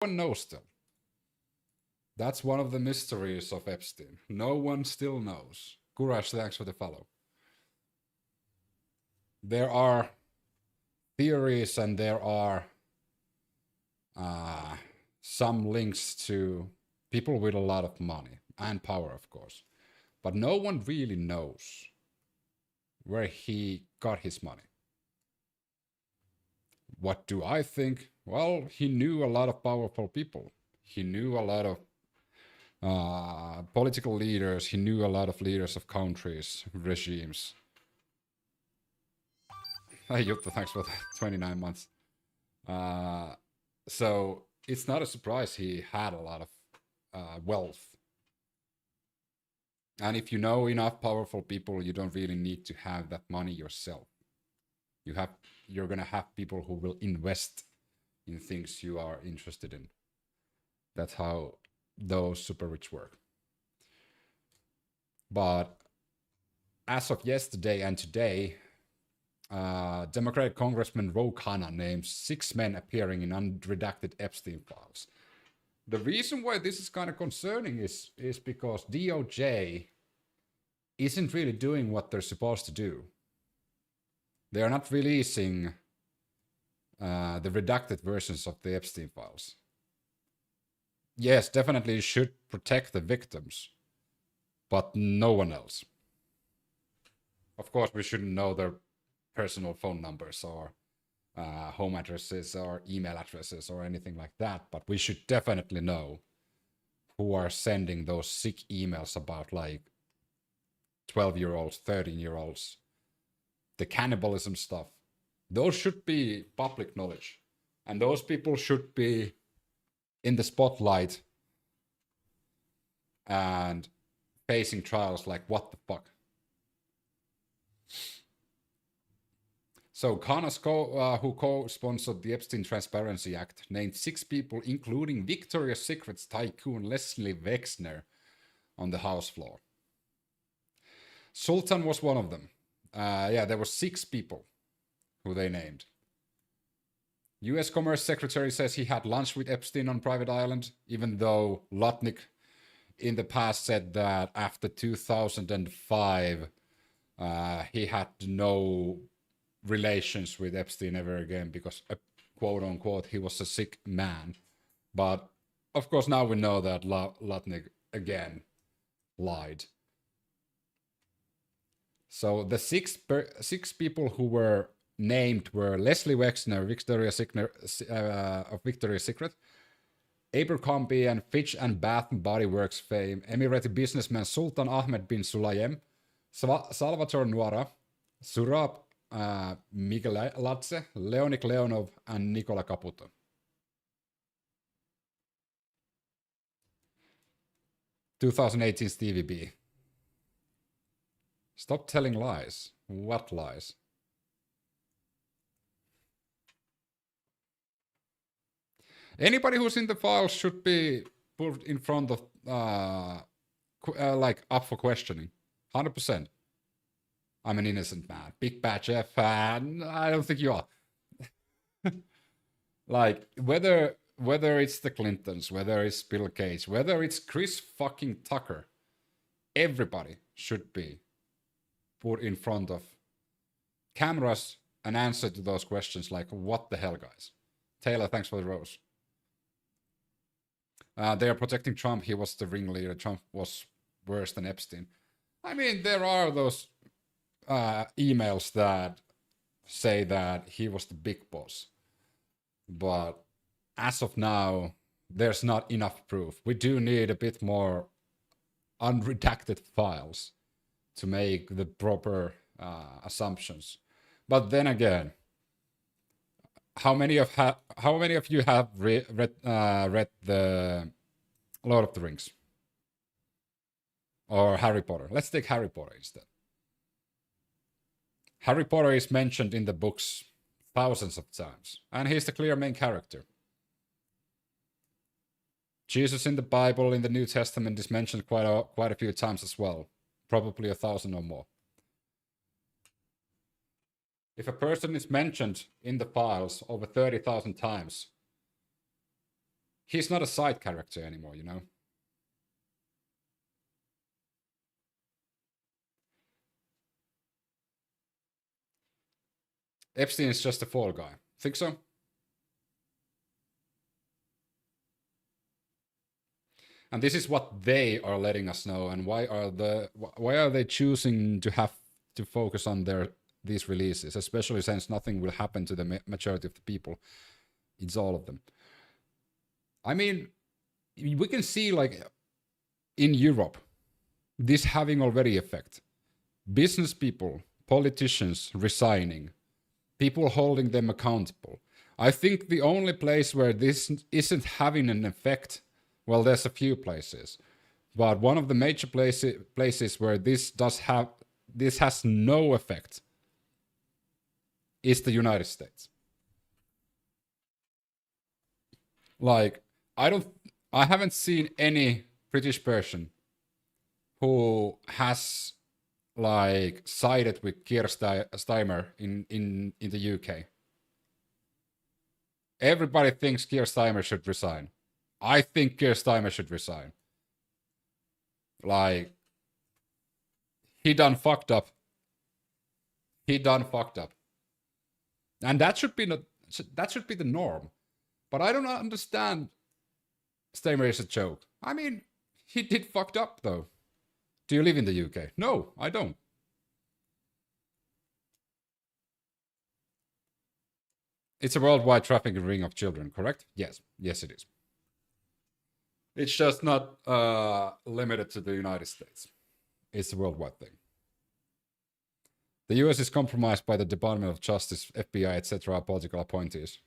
one knows still. That's one of the mysteries of Epstein. No one still knows. Courage, thanks for the follow. There are theories and there are some links to people with a lot of money and power, of course. But no one really knows where he got his money. What do I think? Well, he knew a lot of powerful people. He knew a lot of political leaders. He knew a lot of leaders of countries, regimes. Hey, Jutta, thanks for the 29 months. So it's not a surprise he had a lot of wealth. And if you know enough powerful people, you don't really need to have that money yourself. You're gonna have people who will invest in things you are interested in. That's how those super rich work. But as of yesterday and today, Democratic Congressman Ro Khanna names 6 men appearing in unredacted Epstein files. The reason why this is kind of concerning is because DOJ isn't really doing what they're supposed to do. They are not releasing the redacted versions of the Epstein files. Yes, definitely should protect the victims, but no one else. Of course, we shouldn't know their personal phone numbers or home addresses or email addresses or anything like that, but we should definitely know who are sending those sick emails about like 12-year-olds, 13-year-olds, the cannibalism stuff. Those should be public knowledge, and those people should be in the spotlight and facing trials like what the fuck. So Khanna, who co-sponsored the Epstein Transparency Act, named 6 people, including Victoria's Secret's tycoon Leslie Wexner, on the House floor. Sultan was one of them. There were 6 people who they named. U.S. Commerce Secretary says he had lunch with Epstein on private island, even though Lutnick in the past said that after 2005, he had no relations with Epstein ever again because, quote unquote, he was a sick man. But of course, now we know that Lutnick again lied. So the six people who were named were Leslie Wexner, of Victoria's Secret, Abercrombie and Fitch and Bath and Body Works fame, Emirati businessman Sultan Ahmed bin Sulayem, Salvatore Nuara, Surab Mikeladze, Leonid Leonov, and Nicola Caputo. (2018) Stevie B. Stop telling lies. What lies? Anybody who's in the files should be put in front of, like, up for questioning. 100%. I'm an innocent man. Big Bad Jeff fan. I don't think you are. Like, whether it's the Clintons, whether it's Bill Gates, whether it's Chris fucking Tucker, everybody should be put in front of cameras and answer to those questions like, what the hell, guys? Taylor, thanks for the rose. They are protecting Trump. He was the ringleader. Trump was worse than Epstein. I mean, there are those emails that say that he was the big boss. But as of now, there's not enough proof. We do need a bit more unredacted files to make the proper assumptions. But then again, how many of you have read the Lord of the Rings or Harry Potter? Let's take Harry Potter instead. Harry Potter is mentioned in the books thousands of times, and he's the clear main character. Jesus in the Bible, in the New Testament, is mentioned quite a few times as well, probably 1,000 or more. If a person is mentioned in the files over 30,000 times, he's not a side character anymore, you know? Epstein is just a fall guy. Think so? And this is what they are letting us know, and why are they choosing to have to focus on these releases, especially since nothing will happen to the majority of the people. It's all of them. I mean, we can see, like, in Europe, this having already effect. Business people, politicians resigning, people holding them accountable. I think the only place where this isn't having an effect, well, there's a few places, but one of the major places where this has no effect is the United States. Like, I haven't seen any British person who has, like, sided with Keir Starmer in the UK. Everybody thinks Keir Starmer should resign. I think Keir Starmer should resign. Like, he done fucked up. He done fucked up. And that should be the norm. But I don't understand Starmer is a joke. I mean, he did fucked up, though. Do you live in the UK? No, I don't. It's a worldwide trafficking ring of children, correct? Yes. Yes, it is. It's just not limited to the United States. It's a worldwide thing. The US is compromised by the Department of Justice, FBI, etc., political appointees.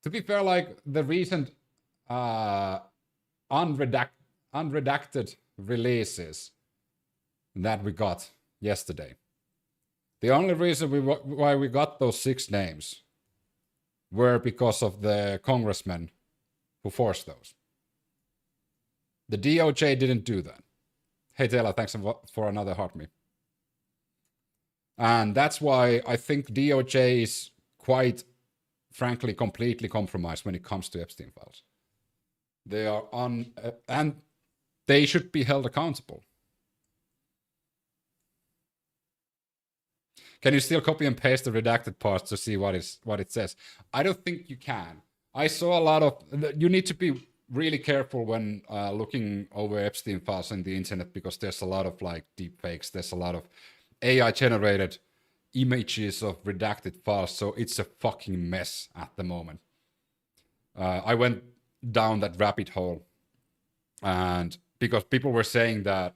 To be fair, like, the recent unredacted releases that we got yesterday, the only reason why we got those 6 names were because of the congressmen who forced those. The DOJ didn't do that. Hey Taylor, thanks for another heart me. And that's why I think DOJ is quite, frankly, completely compromised when it comes to Epstein Files. They are and they should be held accountable. Can you still copy and paste the redacted parts to see what it says? I don't think you can. I saw a lot of... You need to be really careful when looking over Epstein files on the internet, because there's a lot of like deep fakes. There's a lot of AI generated images of redacted files. So it's a fucking mess at the moment. I went down that rabbit hole, and because people were saying that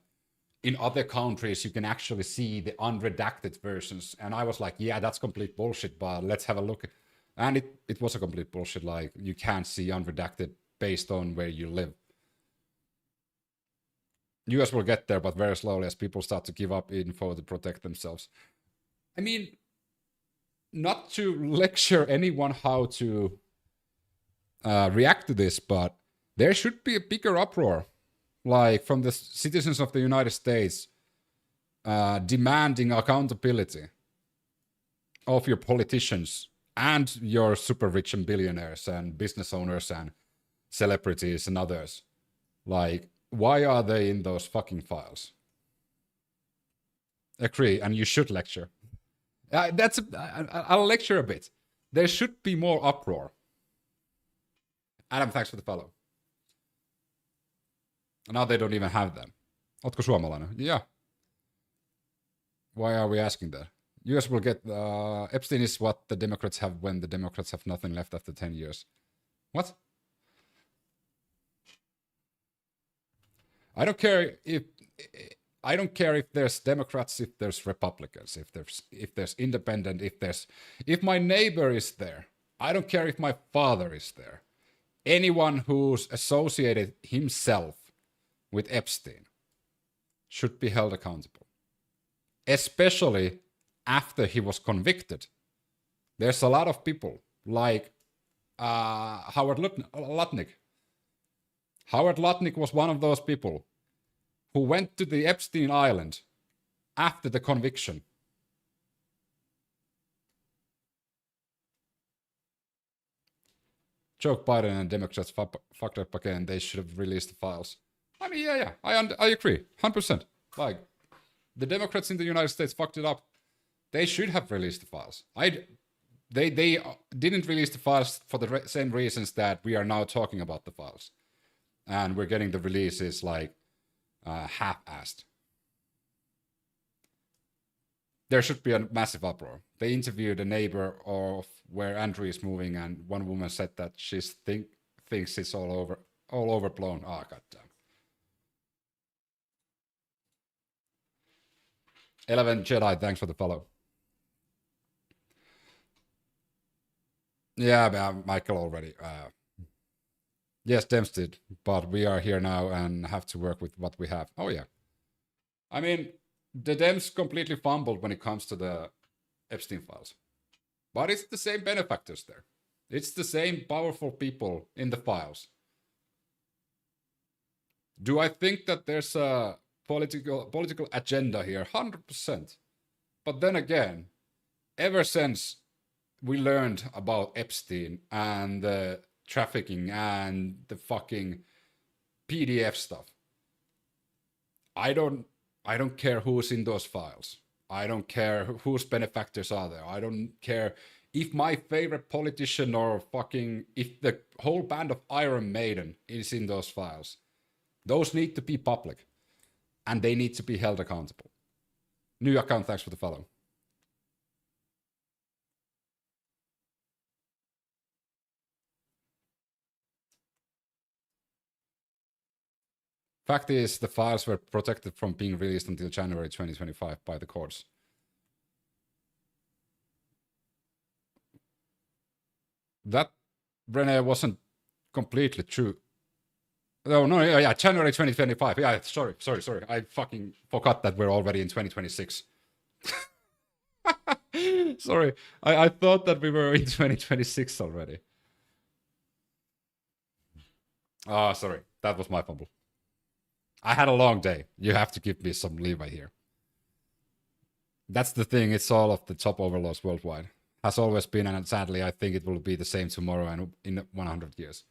in other countries you can actually see the unredacted versions, and I was like, yeah, that's complete bullshit, but let's have a look. And it was a complete bullshit. Like, you can't see unredacted based on where you live. US will get there, but very slowly, as people start to give up info to protect themselves. I mean, not to lecture anyone how to react to this, but there should be a bigger uproar, like from the citizens of the United States, demanding accountability of your politicians and your super rich and billionaires and business owners and celebrities and others. Like, why are they in those fucking files? Agree, and you should lecture. I'll lecture a bit. There should be more uproar. Adam, thanks for the follow. Now they don't even have them. Ootko suomalainen? Yeah. Why are we asking that? US will get... Epstein is what the Democrats have when the Democrats have nothing left after 10 years. What? I don't care if there's Democrats, if there's Republicans, if there's independent, if my neighbor is there. I don't care if my father is there. Anyone who's associated himself with Epstein should be held accountable. Especially after he was convicted. There's a lot of people like Howard Lutnick. Howard Lutnick was one of those people who went to the Epstein Island after the conviction. Joe Biden and Democrats fucked up again. They should have released the files. I mean, yeah, I agree, 100%. Like, the Democrats in the United States fucked it up. They should have released the files. They didn't release the files for the same reasons that we are now talking about the files. And we're getting the releases like half-assed. There should be a massive uproar. They interviewed a neighbor of where Andrew is moving, and one woman said that she thinks it's all overblown. Oh, goddamn. 11 Jedi, thanks for the follow. Yeah, Michael already. Yes, Dems did, but we are here now and have to work with what we have. Oh, yeah. I mean, the Dems completely fumbled when it comes to the Epstein files. But it's the same benefactors there. It's the same powerful people in the files. Do I think that there's a political agenda here? 100%. But then again, ever since we learned about Epstein and the trafficking and the fucking PDF stuff, I don't care who's in those files. I don't care whose benefactors are there. I don't care if my favorite politician or if the whole band of Iron Maiden is in those files. Those need to be public. And they need to be held accountable. New account, thanks for the follow. Fact is, the files were protected from being released until January 2025 by the courts. That, Rene, wasn't completely true. No, yeah, January 2025. Yeah, sorry. I fucking forgot that we're already in 2026. Sorry, I thought that we were in 2026 already. Ah, sorry, that was my fumble. I had a long day. You have to give me some leeway here. That's the thing, it's all of the top overlords worldwide. Has always been, and sadly, I think it will be the same tomorrow and in 100 years.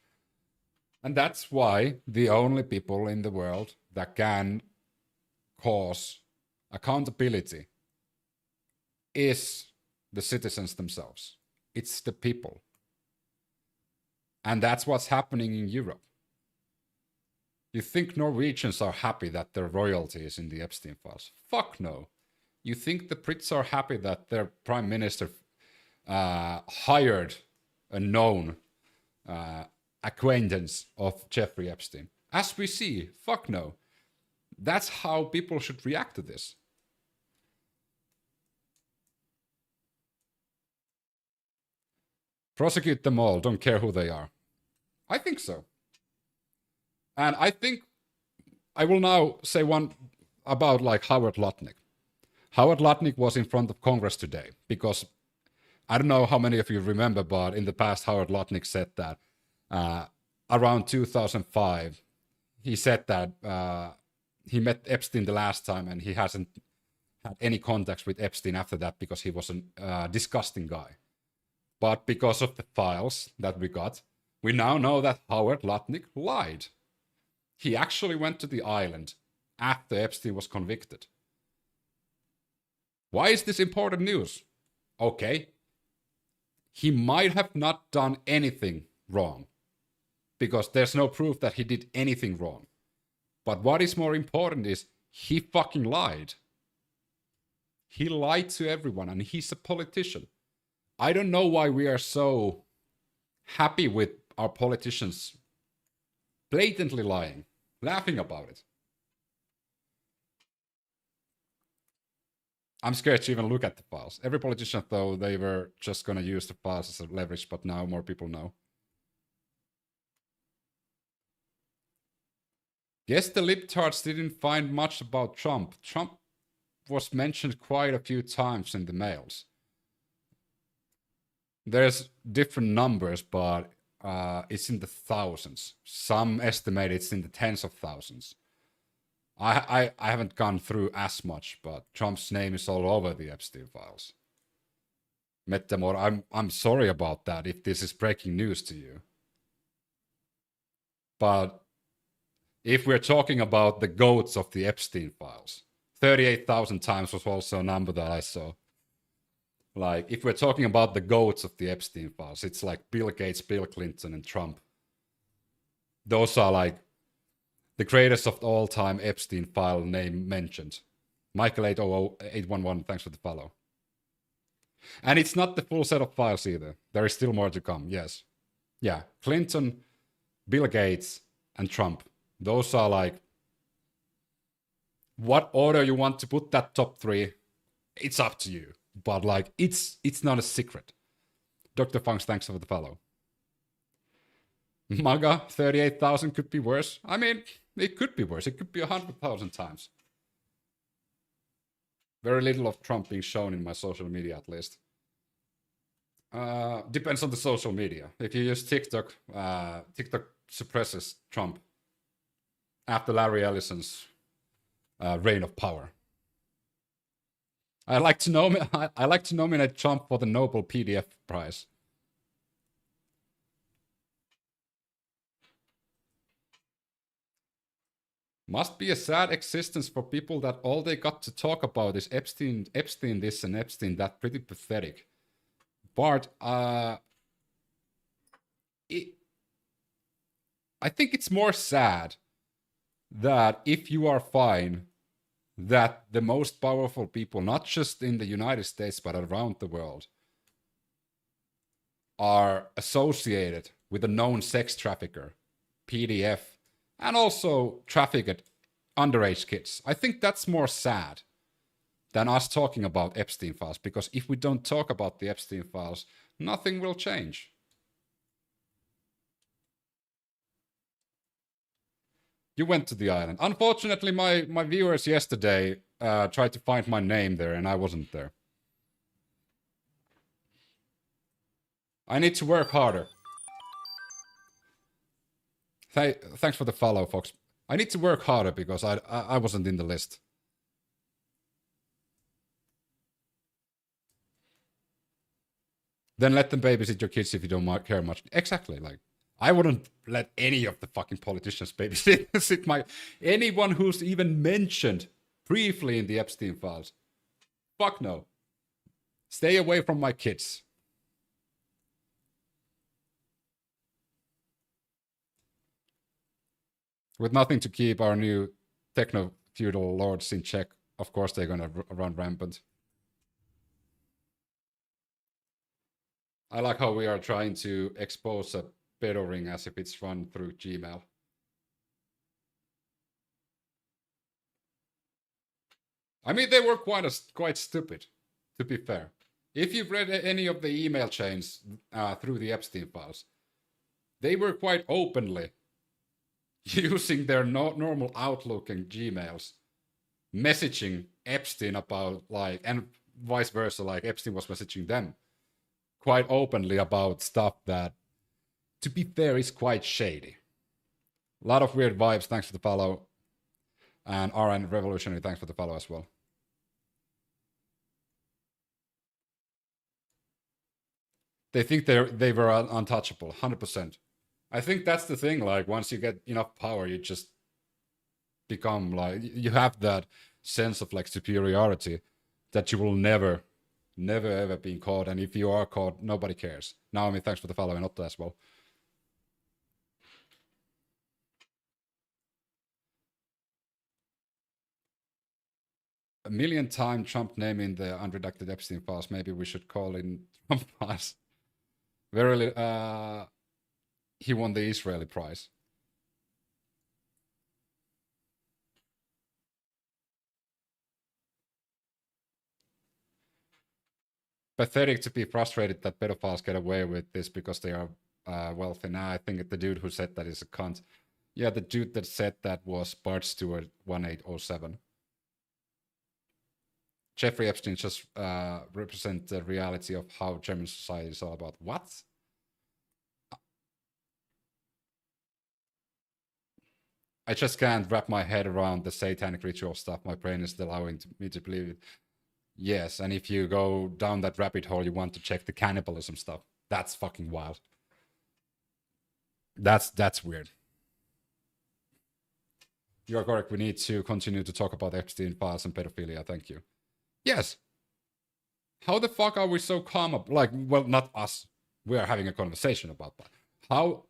And that's why the only people in the world that can cause accountability is the citizens themselves. It's the people. And that's what's happening in Europe. You think Norwegians are happy that their royalty is in the Epstein files? Fuck no. You think the Brits are happy that their prime minister hired a known acquaintance of Jeffrey Epstein? As we see, fuck no. That's how people should react to this. Prosecute them all, don't care who they are. I think so. And I think I will now say one about like Howard Lutnick. Howard Lutnick was in front of Congress today because I don't know how many of you remember, but in the past Howard Lutnick said that around 2005, he said that he met Epstein the last time and he hasn't had any contacts with Epstein after that because he was a disgusting guy. But because of the files that we got, we now know that Howard Lutnick lied. He actually went to the island after Epstein was convicted. Why is this important news? Okay, he might have not done anything wrong, because there's no proof that he did anything wrong. But what is more important is he fucking lied. He lied to everyone, and he's a politician. I don't know why we are so happy with our politicians blatantly lying, laughing about it. I'm scared to even look at the files. Every politician thought they were just going to use the files as a leverage, but now more people know. Guess the libtards didn't find much about Trump. Trump was mentioned quite a few times in the mails. There's different numbers, but it's in the thousands. Some estimate it's in the tens of thousands. I haven't gone through as much, but Trump's name is all over the Epstein files. Metamor, I'm sorry about that if this is breaking news to you. But if we're talking about the goats of the Epstein files, 38,000 times was also a number that I saw. Like, if we're talking about the goats of the Epstein files, it's like Bill Gates, Bill Clinton, and Trump. Those are like the greatest of all time Epstein file name mentioned. Michael 811, thanks for the follow. And it's not the full set of files either. There is still more to come, yes. Yeah, Clinton, Bill Gates, and Trump. Those are like, what order you want to put that top three, it's up to you. But like, it's not a secret. Dr. Funks, thanks for the follow. MAGA, 38,000 could be worse. I mean, it could be worse. It could be 100,000 times. Very little of Trump being shown in my social media, at least. Depends on the social media. If you use TikTok, TikTok suppresses Trump after Larry Ellison's reign of power. I like to nominate Trump for the Nobel PDF Prize. Must be a sad existence for people that all they got to talk about is Epstein this and Epstein that. Pretty pathetic. Bart, I think it's more sad that if you are fine, that the most powerful people, not just in the United States, but around the world, are associated with a known sex trafficker, PDF, and also trafficked underage kids. I think that's more sad than us talking about Epstein files, because if we don't talk about the Epstein files, nothing will change. You went to the island. Unfortunately, my viewers yesterday tried to find my name there, and I wasn't there. I need to work harder. Thanks for the follow, Fox. I need to work harder because I wasn't in the list. Then let them babysit your kids if you don't care much. Exactly, like, I wouldn't let any of the fucking politicians babysit anyone who's even mentioned briefly in the Epstein files. Fuck no. Stay away from my kids. With nothing to keep our new techno-feudal lords in check, of course they're gonna run rampant. I like how we are trying to expose a pedo ring as if it's run through Gmail. I mean, they were quite stupid, to be fair. If you've read any of the email chains through the Epstein Files, they were quite openly using their normal Outlook and Gmails, messaging Epstein about, like, and vice versa, like Epstein was messaging them quite openly about stuff that, to be fair, is quite shady. A lot of weird vibes, thanks for the follow. And RN Revolutionary, thanks for the follow as well. They think they were untouchable, 100%. I think that's the thing, like, once you get enough power, you just become, like, you have that sense of, like, superiority that you will never ever be caught, and if you are caught, nobody cares. Naomi, thanks for the follow, and Otto as well. A million time Trump naming the unredacted Epstein files, maybe we should call in Trump files. Verily, he won the Israeli prize. Pathetic to be frustrated that pedophiles get away with this because they are wealthy. Now, I think the dude who said that is a cunt. Yeah, the dude that said that was Bart Stewart 1807. Jeffrey Epstein just represent the reality of how German society is all about. What? I just can't wrap my head around the satanic ritual stuff. My brain is allowing me to believe it. Yes, and if you go down that rabbit hole, you want to check the cannibalism stuff. That's fucking wild. That's weird. You're correct. We need to continue to talk about Epstein files and pedophilia. Thank you. Yes. How the fuck are we so calm? Like, well, not us. We are having a conversation about that. How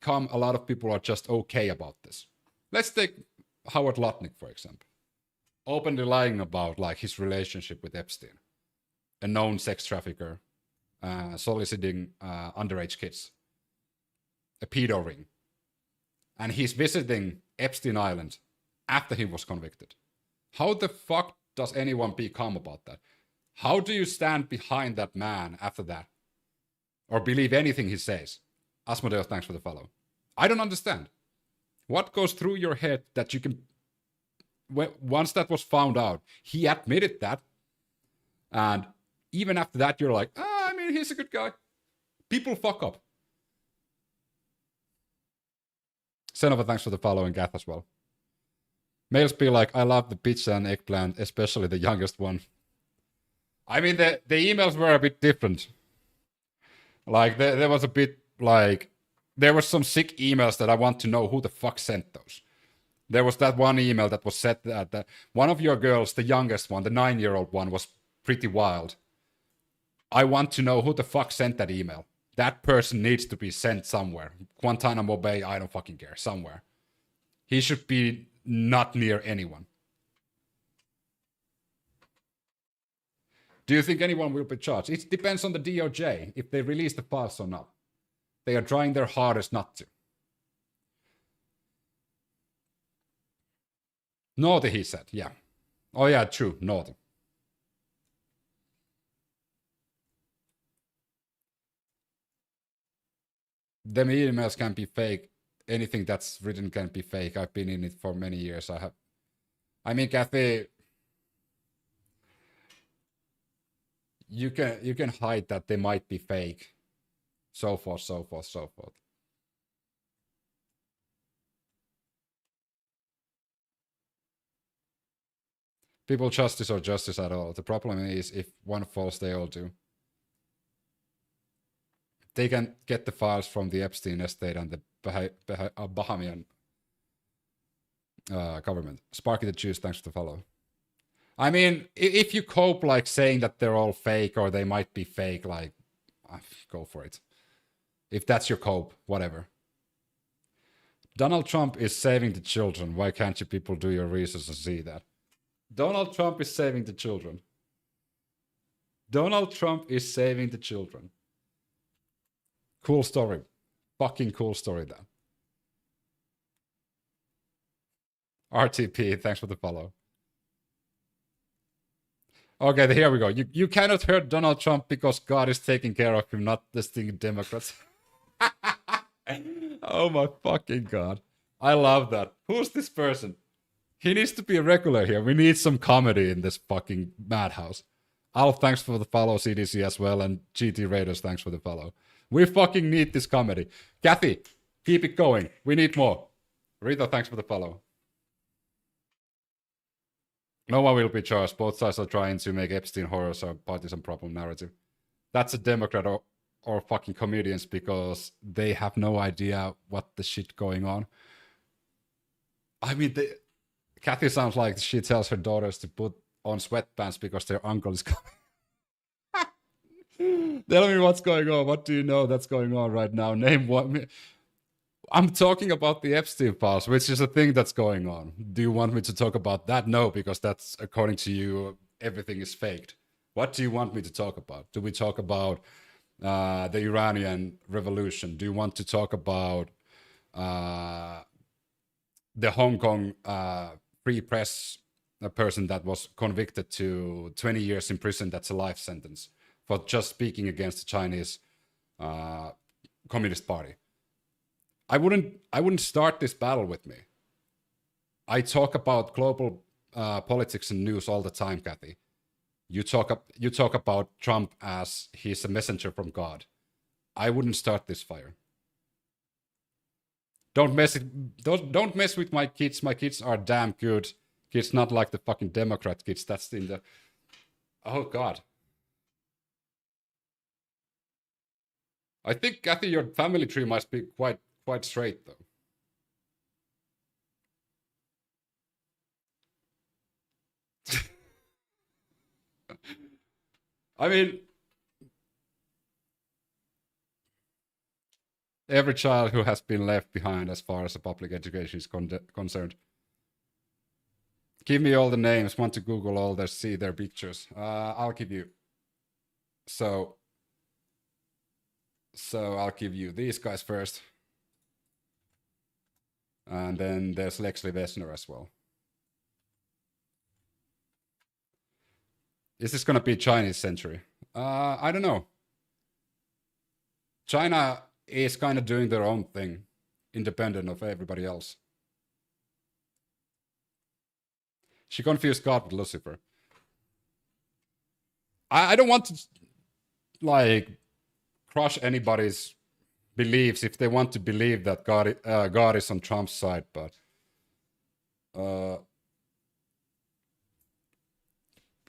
come a lot of people are just okay about this? Let's take Howard Lutnick, for example. Openly lying about, like, his relationship with Epstein, a known sex trafficker, soliciting underage kids, a pedo ring, and he's visiting Epstein Island after he was convicted. How the fuck does anyone be calm about that? How do you stand behind that man after that? Or believe anything he says? Asmodeus, thanks for the follow. I don't understand. What goes through your head that you can... Once that was found out, he admitted that. And even after that, you're like, I mean, he's a good guy. People fuck up. Senova, thanks for the follow, and Gath as well. Males be like, I love the pizza and eggplant, especially the youngest one. I mean, the emails were a bit different. Like, there was a bit, like, there were some sick emails that I want to know who the fuck sent those. There was that one email that was said that one of your girls, the youngest one, the 9-year-old one, was pretty wild. I want to know who the fuck sent that email. That person needs to be sent somewhere. Guantanamo Bay, I don't fucking care, somewhere. He should be not near anyone. Do you think anyone will be charged? It depends on the DOJ, if they release the files or not. They are trying their hardest not to. Naughty, he said, yeah. Oh yeah, true, naughty. Them emails can be fake. Anything that's written can be fake. I've been in it for many years. I mean, Kathy, you can hide that they might be fake. So forth, so forth, so forth. People justice or justice at all. The problem is if one falls, they all do. They can get the files from the Epstein estate and the Bahamian government. Sparky the Juice, thanks for the follow. I mean, if you cope like saying that they're all fake or they might be fake, like, go for it. If that's your cope, whatever. Donald Trump is saving the children. Why can't you people do your research and see that? Donald Trump is saving the children. Donald Trump is saving the children. Cool story. Fucking cool story, that. RTP, thanks for the follow. Okay, here we go. You cannot hurt Donald Trump because God is taking care of him, not the stinking Democrats. Oh my fucking God. I love that. Who's this person? He needs to be a regular here. We need some comedy in this fucking madhouse. Alf, thanks for the follow, CDC as well, and GT Raiders, thanks for the follow. We fucking need this comedy. Kathy, keep it going. We need more. Rita, thanks for the follow. No one will be charged. Both sides are trying to make Epstein horrors a partisan problem narrative. That's a Democrat or fucking comedians because they have no idea what the shit going on. I mean, Kathy sounds like she tells her daughters to put on sweatpants because their uncle is coming. Tell me what's going on. What do you know that's going on right now? Name one. I'm talking about the Epstein Files, which is a thing that's going on. Do you want me to talk about that? No, because that's, according to you, everything is faked. What do you want me to talk about? Do we talk about the Iranian revolution? Do you want to talk about the Hong Kong free press person that was convicted to 20 years in prison? That's a life sentence for just speaking against the Chinese Communist Party. I wouldn't start this battle with me. I talk about global politics and news all the time, Kathy. You talk about Trump as he's a messenger from God. I wouldn't start this fire. Don't mess with my kids. My kids are damn good kids, not like the fucking Democrat kids. That's in the. Oh God. I think, Kathy, your family tree must be quite straight, though. I mean, every child who has been left behind as far as the public education is concerned. Give me all the names. Want to Google all their, see their pictures. I'll give you. So I'll give you these guys first. And then there's Lexley Wessner as well. Is this going to be Chinese century? I don't know. China is kind of doing their own thing, independent of everybody else. She confused God with Lucifer. I don't want to, like, crush anybody's beliefs if they want to believe that God is on Trump's side, but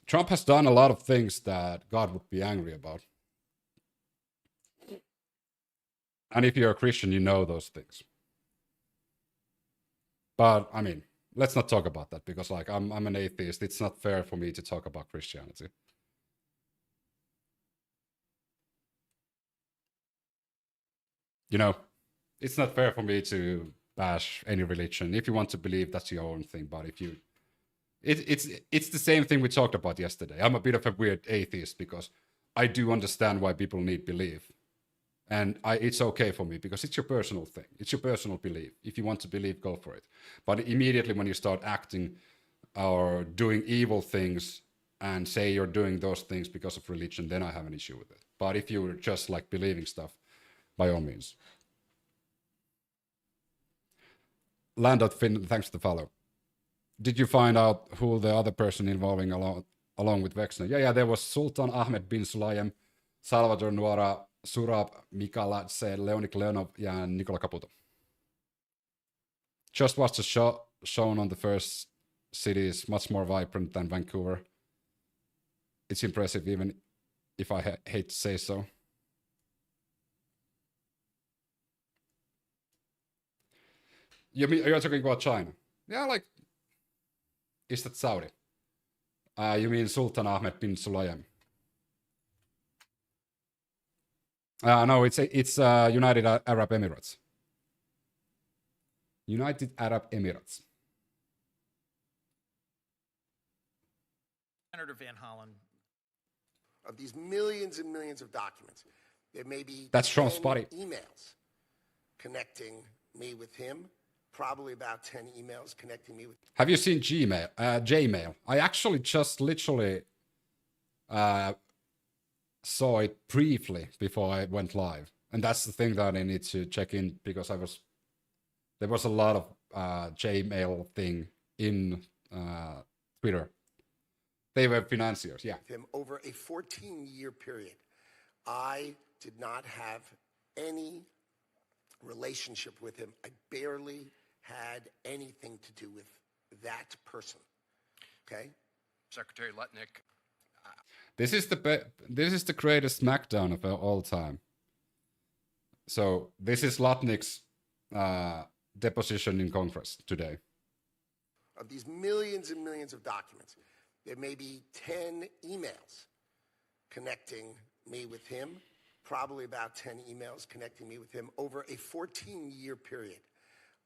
Trump has done a lot of things that God would be angry about. And if you're a Christian, you know those things. But I mean, let's not talk about that because, like, I'm an atheist. It's not fair for me to talk about Christianity. You know, it's not fair for me to bash any religion. If you want to believe, that's your own thing. But if you, it's the same thing we talked about yesterday. I'm a bit of a weird atheist because I do understand why people need belief. And it's okay for me because it's your personal thing. It's your personal belief. If you want to believe, go for it. But immediately when you start acting or doing evil things and say you're doing those things because of religion, then I have an issue with it. But if you're just like believing stuff, by all means. Land.Fin, thanks for the follow. Did you find out who the other person involving along with Wexner? Yeah, there was Sultan Ahmed bin Sulayem, Salvador Nuara, Surab Mikaladze, Leonik Leonov, and Nicola Caputo. Just watched the show shown on the first city is much more vibrant than Vancouver. It's impressive, even if I hate to say so. You're talking about China? Yeah, like, is that Saudi? You mean Sultan Ahmed bin Sulayem? No, it's United Arab Emirates. United Arab Emirates. Senator Van Hollen. Of these millions and millions of documents, there may be That's Trump's 10 body. emails connecting me with him. Probably about 10 emails connecting me with. Have you seen Gmail? I actually just literally saw it briefly before I went live, and that's the thing that I need to check in because there was a lot of Gmail thing in Twitter. They were financiers, yeah. Him over a 14-year period. I did not have any relationship with him. I barely had anything to do with that person. Okay? Secretary Lutnick. This is the greatest smackdown of all time. So this is Lutnick's deposition in Congress today. Of these millions and millions of documents, there may be 10 emails connecting me with him, probably about 10 emails connecting me with him over a 14-year period.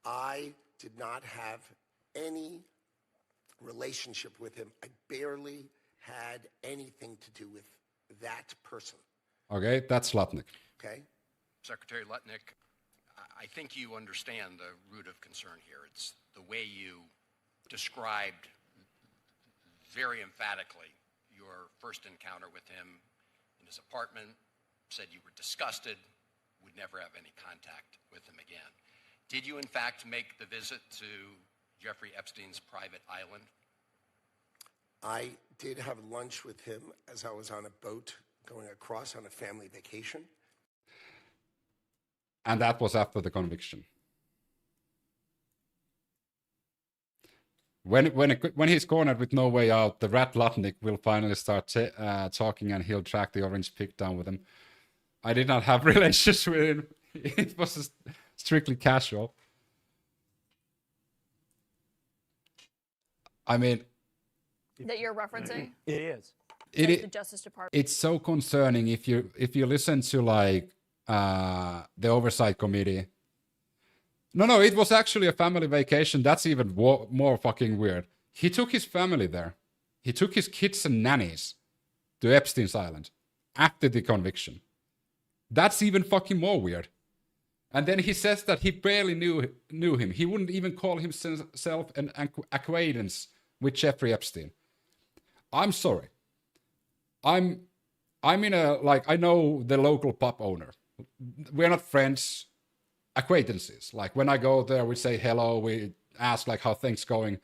I did not have any relationship with him. I barely had anything to do with that person. Okay, that's Lutnick. Okay? Secretary Lutnick, I think you understand the root of concern here. It's the way you described very emphatically your first encounter with him in his apartment, said you were disgusted, would never have any contact with him again. Did you, in fact, make the visit to Jeffrey Epstein's private island? I did have lunch with him as I was on a boat going across on a family vacation. And that was after the conviction. When he's cornered with no way out, the rat Lutnick will finally start talking, and he'll track the orange pig down with him. I did not have relations with him. It was strictly casual. I mean, that you're referencing? It is. The Justice Department. It's so concerning if you listen to like the oversight committee. No, it was actually a family vacation. That's even more fucking weird. He took his family there. He took his kids and nannies to Epstein's Island after the conviction. That's even fucking more weird. And then he says that he barely knew him. He wouldn't even call himself an acquaintance with Jeffrey Epstein. I'm sorry. I'm in a, like, I know the local pub owner. We're not friends, acquaintances. Like, when I go there, we say hello, we ask like how things going.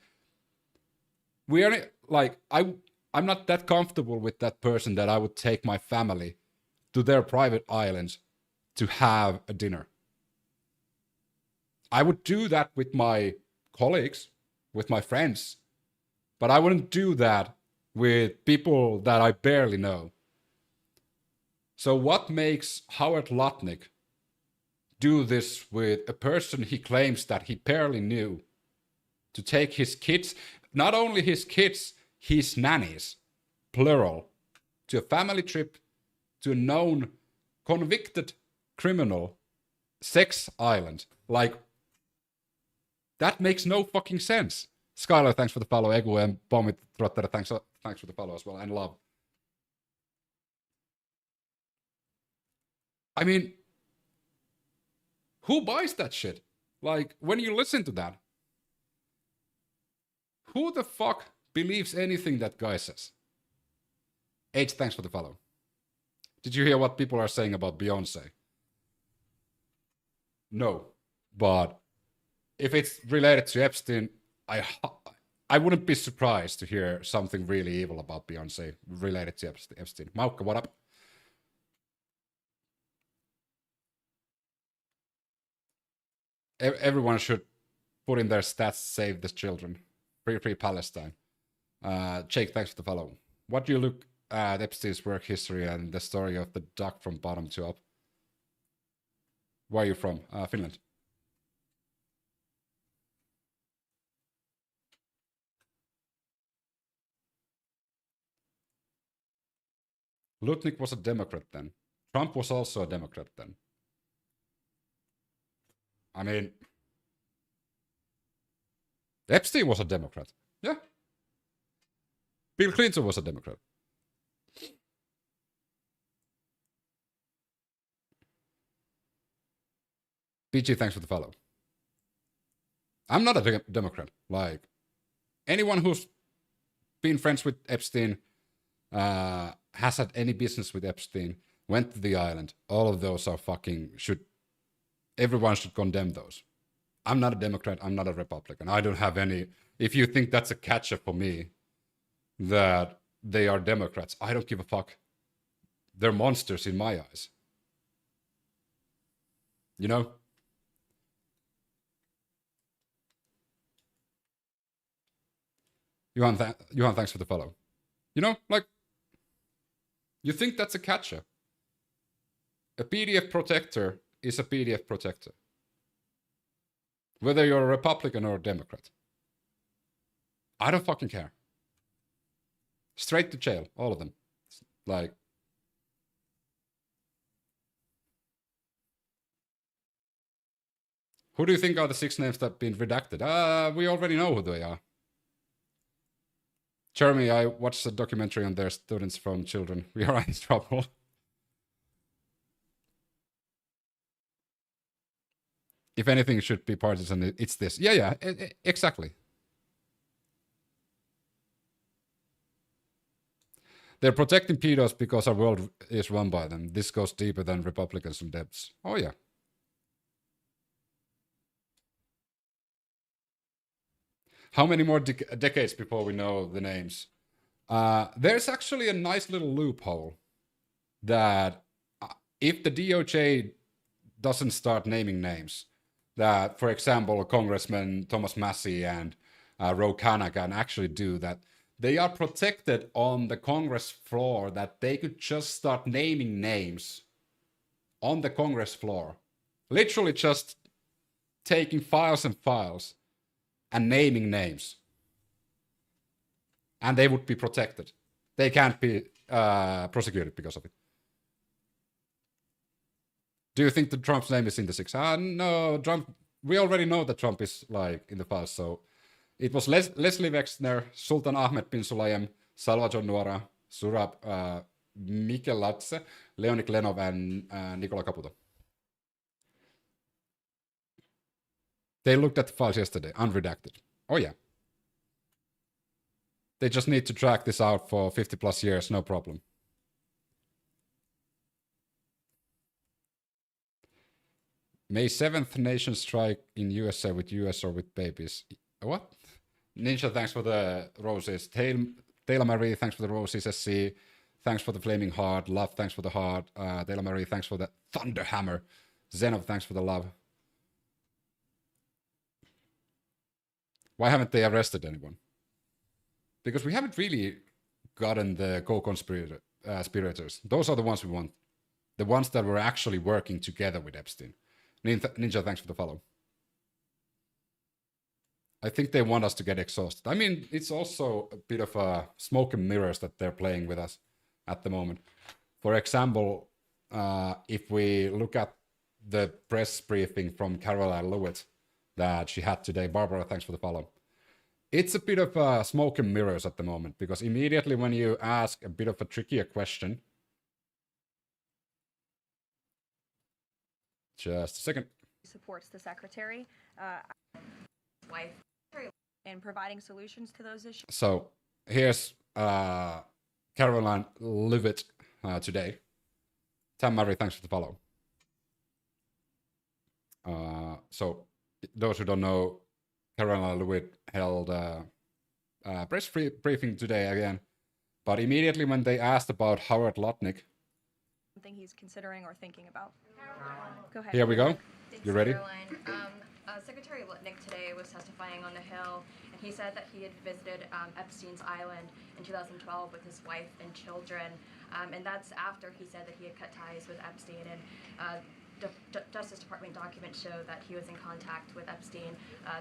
We are like, I'm not that comfortable with that person that I would take my family to their private island to have a dinner. I would do that with my colleagues, with my friends, but I wouldn't do that with people that I barely know. So what makes Howard Lutnick do this with a person he claims that he barely knew, to take his kids, not only his kids, his nannies, plural, to a family trip to a known convicted criminal sex island? Like, that makes no fucking sense. Skylar, thanks for the follow. Egu and Bommit Trotter, thanks for the follow as well, and love. I mean, who buys that shit? Like, when you listen to that, who the fuck believes anything that guy says? H, thanks for the follow. Did you hear what people are saying about Beyonce? No, but if it's related to Epstein, I wouldn't be surprised to hear something really evil about Beyonce related to Epstein. Maukka, what up? Everyone should put in their stats, save the children. Free Palestine. Jake, thanks for the follow. What do you look at Epstein's work history and the story of the duck from bottom to up? Where are you from? Finland. Lutnick was a Democrat then. Trump was also a Democrat then. I mean, Epstein was a Democrat. Yeah. Bill Clinton was a Democrat. BG, thanks for the follow. I'm not a Democrat. Like, anyone who's been friends with Epstein, has had any business with Epstein, went to the island, all of those are fucking, everyone should condemn those. I'm not a Democrat, I'm not a Republican. I don't have any, if you think that's a catcher for me, that they are Democrats, I don't give a fuck. They're monsters in my eyes. You know? Johan, thanks for the follow. You know, like, you think that's a catcher. A PDF protector is a PDF protector. Whether you're a Republican or a Democrat. I don't fucking care. Straight to jail, all of them. Like, who do you think are the 6 names that have been redacted? We already know who they are. Jeremy, I watched a documentary on their students from children. We are in trouble. If anything should be partisan, it's this. Yeah, exactly. They're protecting pedos because our world is run by them. This goes deeper than Republicans and Debs. Oh, yeah. How many more decades before we know the names? There's actually a nice little loophole that if the DOJ doesn't start naming names, that, for example, Congressman Thomas Massey and Ro Khanna can actually do that, they are protected on the Congress floor, that they could just start naming names on the Congress floor. Literally just taking files and files and naming names. And they would be protected. They can't be prosecuted because of it. Do you think that Trump's name is in the 6? No, Trump. We already know that Trump is like in the files, so it was Leslie Wexner, Sultan Ahmed bin Sulayem, Salvador Nuara, Surab Mikeladze, Leonid Lenov, and Nicola Caputo. They looked at the files yesterday, unredacted. Oh yeah. They just need to track this out for 50 plus years, no problem. May 7th nation strike in USA with US or with babies. What? Ninja, thanks for the roses. Taylor Marie, thanks for the roses. SC, thanks for the flaming heart. Love, thanks for the heart. Taylor Marie, thanks for the thunder hammer. Zenov, thanks for the love. Why haven't they arrested anyone? Because we haven't really gotten the co-conspirators. Those are the ones we want. The ones that were actually working together with Epstein. Ninja, thanks for the follow. I think they want us to get exhausted. I mean, it's also a bit of a smoke and mirrors that they're playing with us at the moment. For example, if we look at the press briefing from Caroline Lewitt that she had today, Barbara, thanks for the follow. It's a bit of smoke and mirrors at the moment, because immediately when you ask a bit of a trickier question, just a second. Supports the secretary, wife, in providing solutions to those issues. So here's Caroline Lewitt today. Tam Murray, thanks for the follow. So those who don't know, Caroline Lewitt held a press briefing today again, but immediately when they asked about Howard Lutnick, something he's considering or thinking about. Go ahead. Here we go. Thanks, You ready? Caroline. Secretary Lutnick today was testifying on the Hill, and he said that he had visited Epstein's Island in 2012 with his wife and children, and that's after he said that he had cut ties with Epstein, and Justice Department documents show that he was in contact with Epstein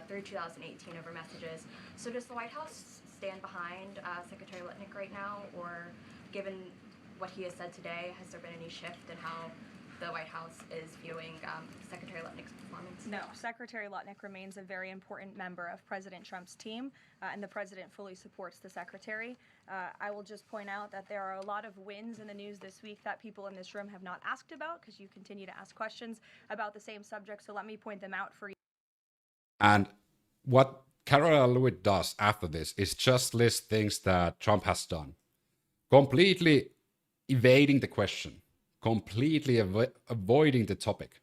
through 2018 over messages. So does the White House stand behind Secretary Lutnick right now, or given what he has said today, has there been any shift in how the White House is viewing Secretary Lutnick's performance? No, Secretary Lutnick remains a very important member of President Trump's team, and the president fully supports the secretary. I will just point out that there are a lot of wins in the news this week that people in this room have not asked about, because you continue to ask questions about the same subject, so let me point them out for you. And what Carolina Lewitt does after this is just list things that Trump has done, completely evading the question, completely avoiding the topic.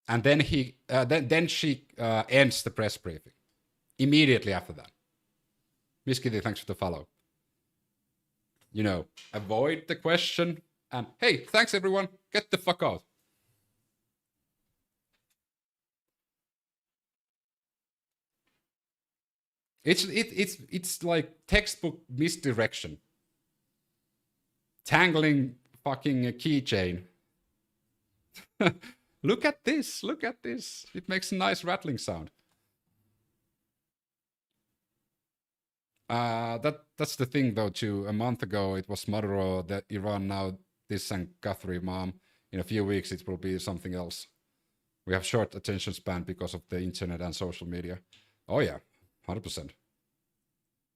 And then she ends the press briefing immediately after that. Miss Kitty, thanks for the follow. You know, avoid the question and hey, thanks everyone, get the fuck out. It's like textbook misdirection. Tangling fucking a keychain. Look at this, look at this. It makes a nice rattling sound. That's the thing though too. A month ago it was Maduro, that Iran, now this and Qatari mom. In a few weeks it will be something else. We have short attention span because of the internet and social media. Oh yeah, 100%.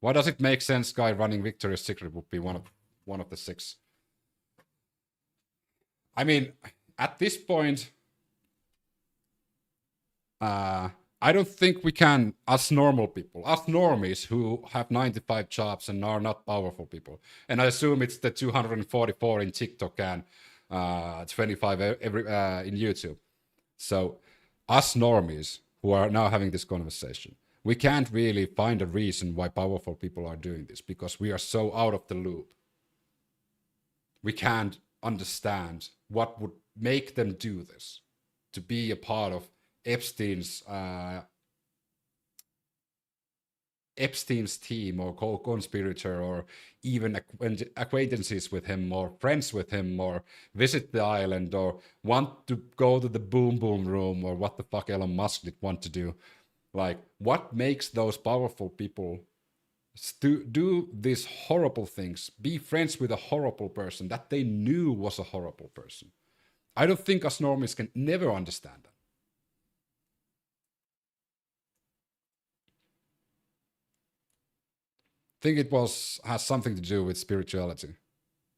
Why does it make sense guy running Victoria's Secret would be one of the 6? I mean, at this point, I don't think we can, as normal people, as normies who have 95 jobs and are not powerful people, and I assume it's the 244 in TikTok and 25 in YouTube. So, us normies who are now having this conversation, we can't really find a reason why powerful people are doing this because we are so out of the loop. We can't understand what would make them do this, to be a part of Epstein's team or co-conspirator, or even acquaintances with him or friends with him, or visit the island, or want to go to the boom boom room, or what the fuck Elon Musk did want to do. Like, what makes those powerful people do these horrible things, be friends with a horrible person that they knew was a horrible person? I don't think us normies can never understand that. I think it has something to do with spirituality.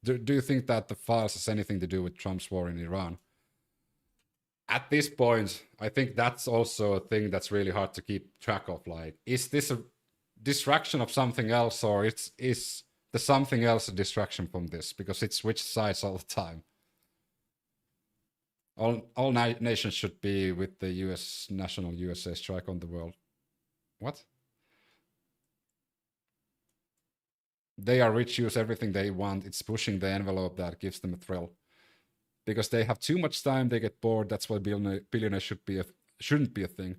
Do you think that the files has anything to do with Trump's war in Iran? At this point, I think that's also a thing that's really hard to keep track of. Like, is this a distraction of something else, or is the something else a distraction from this? Because it switches sides all the time. All nations should be with the US national USA strike on the world. What? They are rich, use everything they want. It's pushing the envelope that gives them a thrill. Because they have too much time, they get bored. That's why billionaires shouldn't be a thing.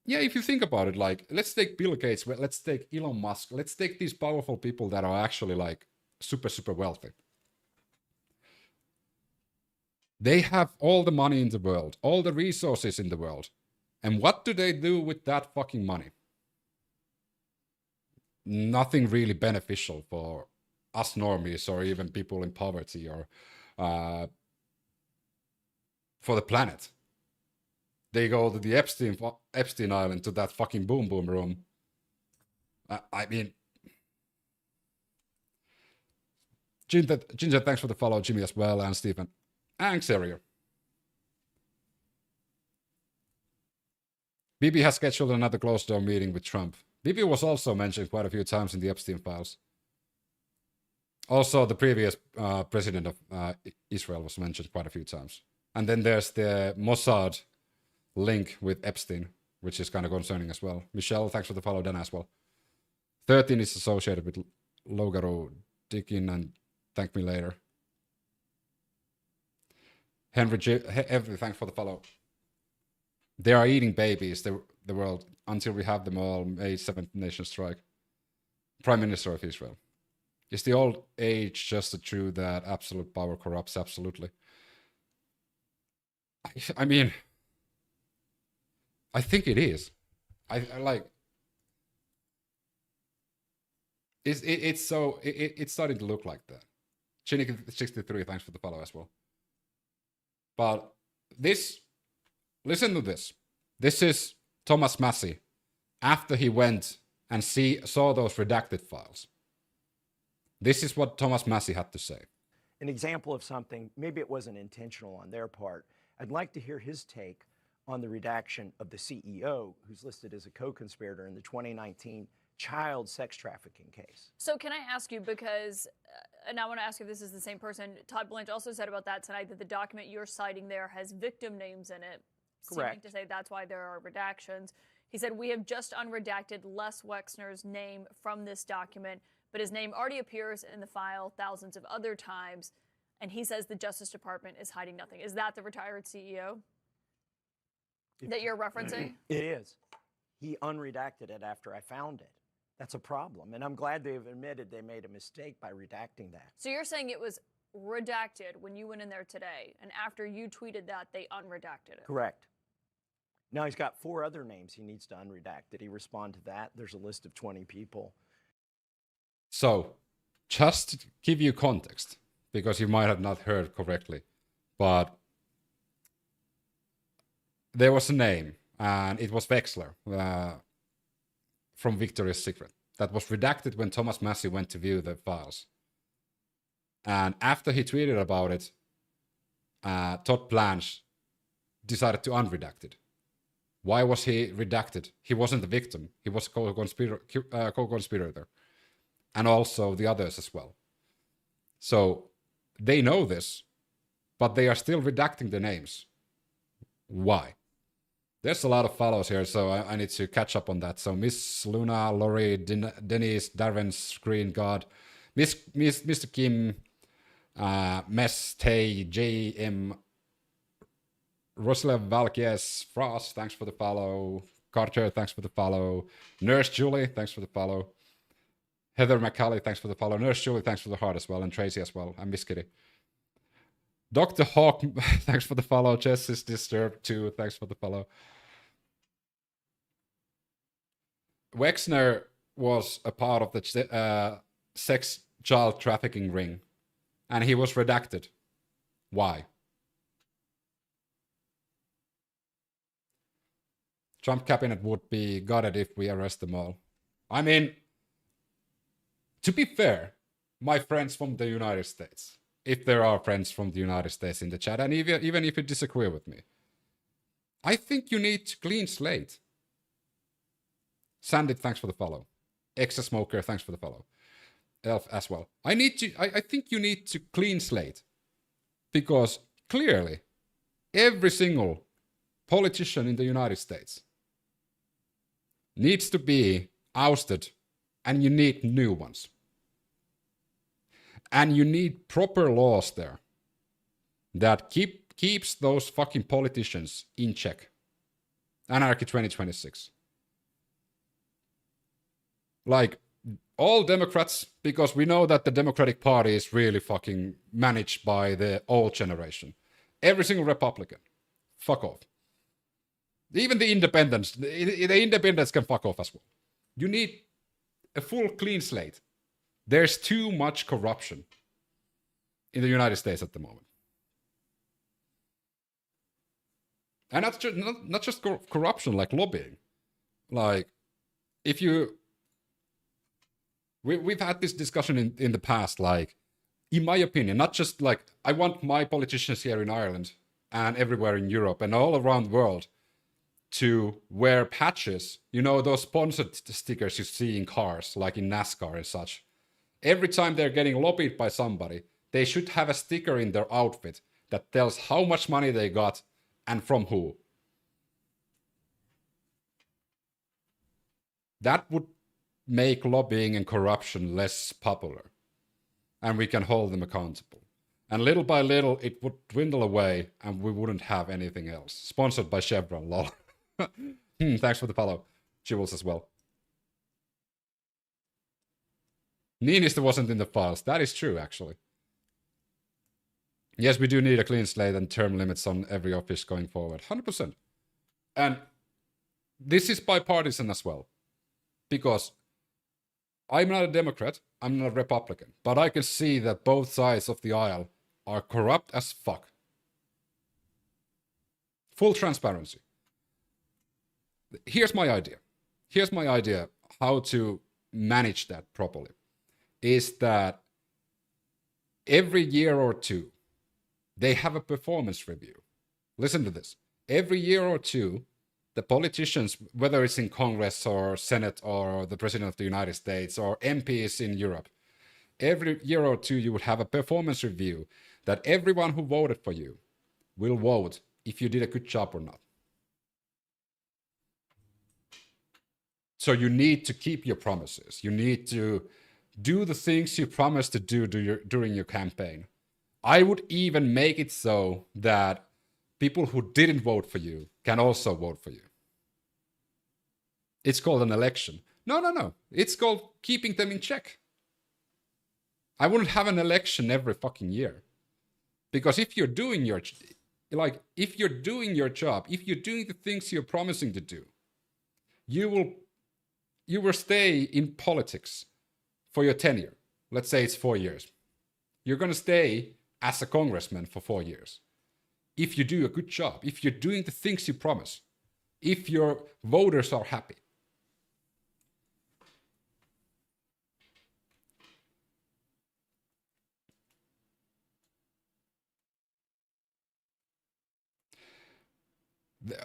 Yeah, if you think about it, like, let's take Bill Gates, let's take Elon Musk, let's take these powerful people that are actually like super, super wealthy. They have all the money in the world, all the resources in the world. And what do they do with that fucking money? Nothing really beneficial for us normies or even people in poverty or for the planet. They go to the Epstein Island, to that fucking boom boom room. I mean, Ginger, thanks for the follow, Jimmy as well, and Stephen. And Xerier. Bibi has scheduled another closed-door meeting with Trump. Bibi was also mentioned quite a few times in the Epstein Files. Also, the previous president of Israel was mentioned quite a few times. And then there's the Mossad link with Epstein, which is kind of concerning as well. Michelle, thanks for the follow, Dan as well. 13 is associated with Logaro. Dig in and thank me later. Henry, thanks for the follow. They are eating babies, the world, until we have them all. May 7th nation strike. Prime Minister of Israel. Is the old age just a true that absolute power corrupts? Absolutely. I mean, I think it is. I like. It's starting to look like that. Chinik63, thanks for the follow as well. But listen to this. This is Thomas Massie after he went and saw those redacted files. This is what Thomas Massie had to say. An example of something, maybe it wasn't intentional on their part. I'd like to hear his take on the redaction of the CEO, who's listed as a co-conspirator in the 2019 child sex trafficking case. So can I ask you, because, and I want to ask you if this is the same person, Todd Blanche also said about that tonight that the document you're citing there has victim names in it. Correct. Seeming to say that's why there are redactions. He said, we have just unredacted Les Wexner's name from this document, but his name already appears in the file thousands of other times, and he says the Justice Department is hiding nothing. Is that the retired CEO that you're referencing? It is. He unredacted it after I found it. That's a problem, and I'm glad they've admitted they made a mistake by redacting that. So you're saying it was redacted when you went in there today, and after you tweeted that, they unredacted it? Correct. Now he's got 4 other names he needs to unredact. Did he respond to that? There's a list of 20 people. So, just to give you context, because you might have not heard correctly, but there was a name, and it was Wexler from Victoria's Secret that was redacted when Thomas Massie went to view the files. And after he tweeted about it, Todd Blanche decided to unredact it. Why was he redacted? He wasn't the victim. He was a co-conspirator. And also the others as well. So they know this, but they are still redacting the names. Why? There's a lot of follows here, so I need to catch up on that. So Miss Luna, Laurie, Denise, Darren, Screen God, Mr. Kim, Mess, Tay, J.M., Roslev Valkies, Frost, thanks for the follow. Carter, thanks for the follow. Nurse Julie, thanks for the follow. Heather McCauley, thanks for the follow. Nurse Julie, thanks for the heart as well. And Tracy as well. And Miss Kitty. Dr. Hawk, thanks for the follow. Jess is disturbed too. Thanks for the follow. Wexner was a part of the sex child trafficking ring. And he was redacted. Why? Trump cabinet would be gutted if we arrest them all. I mean, to be fair, my friends from the United States, if there are friends from the United States in the chat, and even if you disagree with me, I think you need to clean slate. Sandy, thanks for the follow. Exa Smoker, thanks for the follow. Elf as well. I think you need to clean slate. Because clearly, every single politician in the United States needs to be ousted, and you need new ones. And you need proper laws there that keeps those fucking politicians in check. Anarchy 2026. Like, all Democrats, because we know that the Democratic Party is really fucking managed by the old generation. Every single Republican. Fuck off. Even the independents. The independents can fuck off as well. You need a full clean slate. There's too much corruption in the United States at the moment. And not just corruption, like lobbying. Like, if you... We've had this discussion in the past, like, in my opinion, not just like, I want my politicians here in Ireland and everywhere in Europe and all around the world to wear patches, you know, those sponsored stickers you see in cars, like in NASCAR and such. Every time they're getting lobbied by somebody, they should have a sticker in their outfit that tells how much money they got and from who. That would make lobbying and corruption less popular. And we can hold them accountable. And little by little, it would dwindle away and we wouldn't have anything else. Sponsored by Chevron, lol. Thanks for the follow. Jewels as well. Niinistö wasn't in the files. That is true, actually. Yes, we do need a clean slate and term limits on every office going forward. 100%. And this is bipartisan as well. Because I'm not a Democrat, I'm not a Republican, but I can see that both sides of the aisle are corrupt as fuck. Full transparency. Here's my idea. Here's my idea how to manage that properly. Is that every year or two, they have a performance review. Listen to this. Every year or two, the politicians, whether it's in Congress or Senate or the President of the United States or MPs in Europe, every year or two, you would have a performance review that everyone who voted for you will vote if you did a good job or not. So you need to keep your promises. You need to do the things you promised to do during your campaign. I would even make it so that people who didn't vote for you can also vote for you. It's called an election. No. It's called keeping them in check. I wouldn't have an election every fucking year. Because if you're doing your job, if you're doing the things you're promising to do, you will stay in politics for your tenure. Let's say it's 4 years. You're going to stay as a congressman for 4 years. If you do a good job, if you're doing the things you promise, if your voters are happy.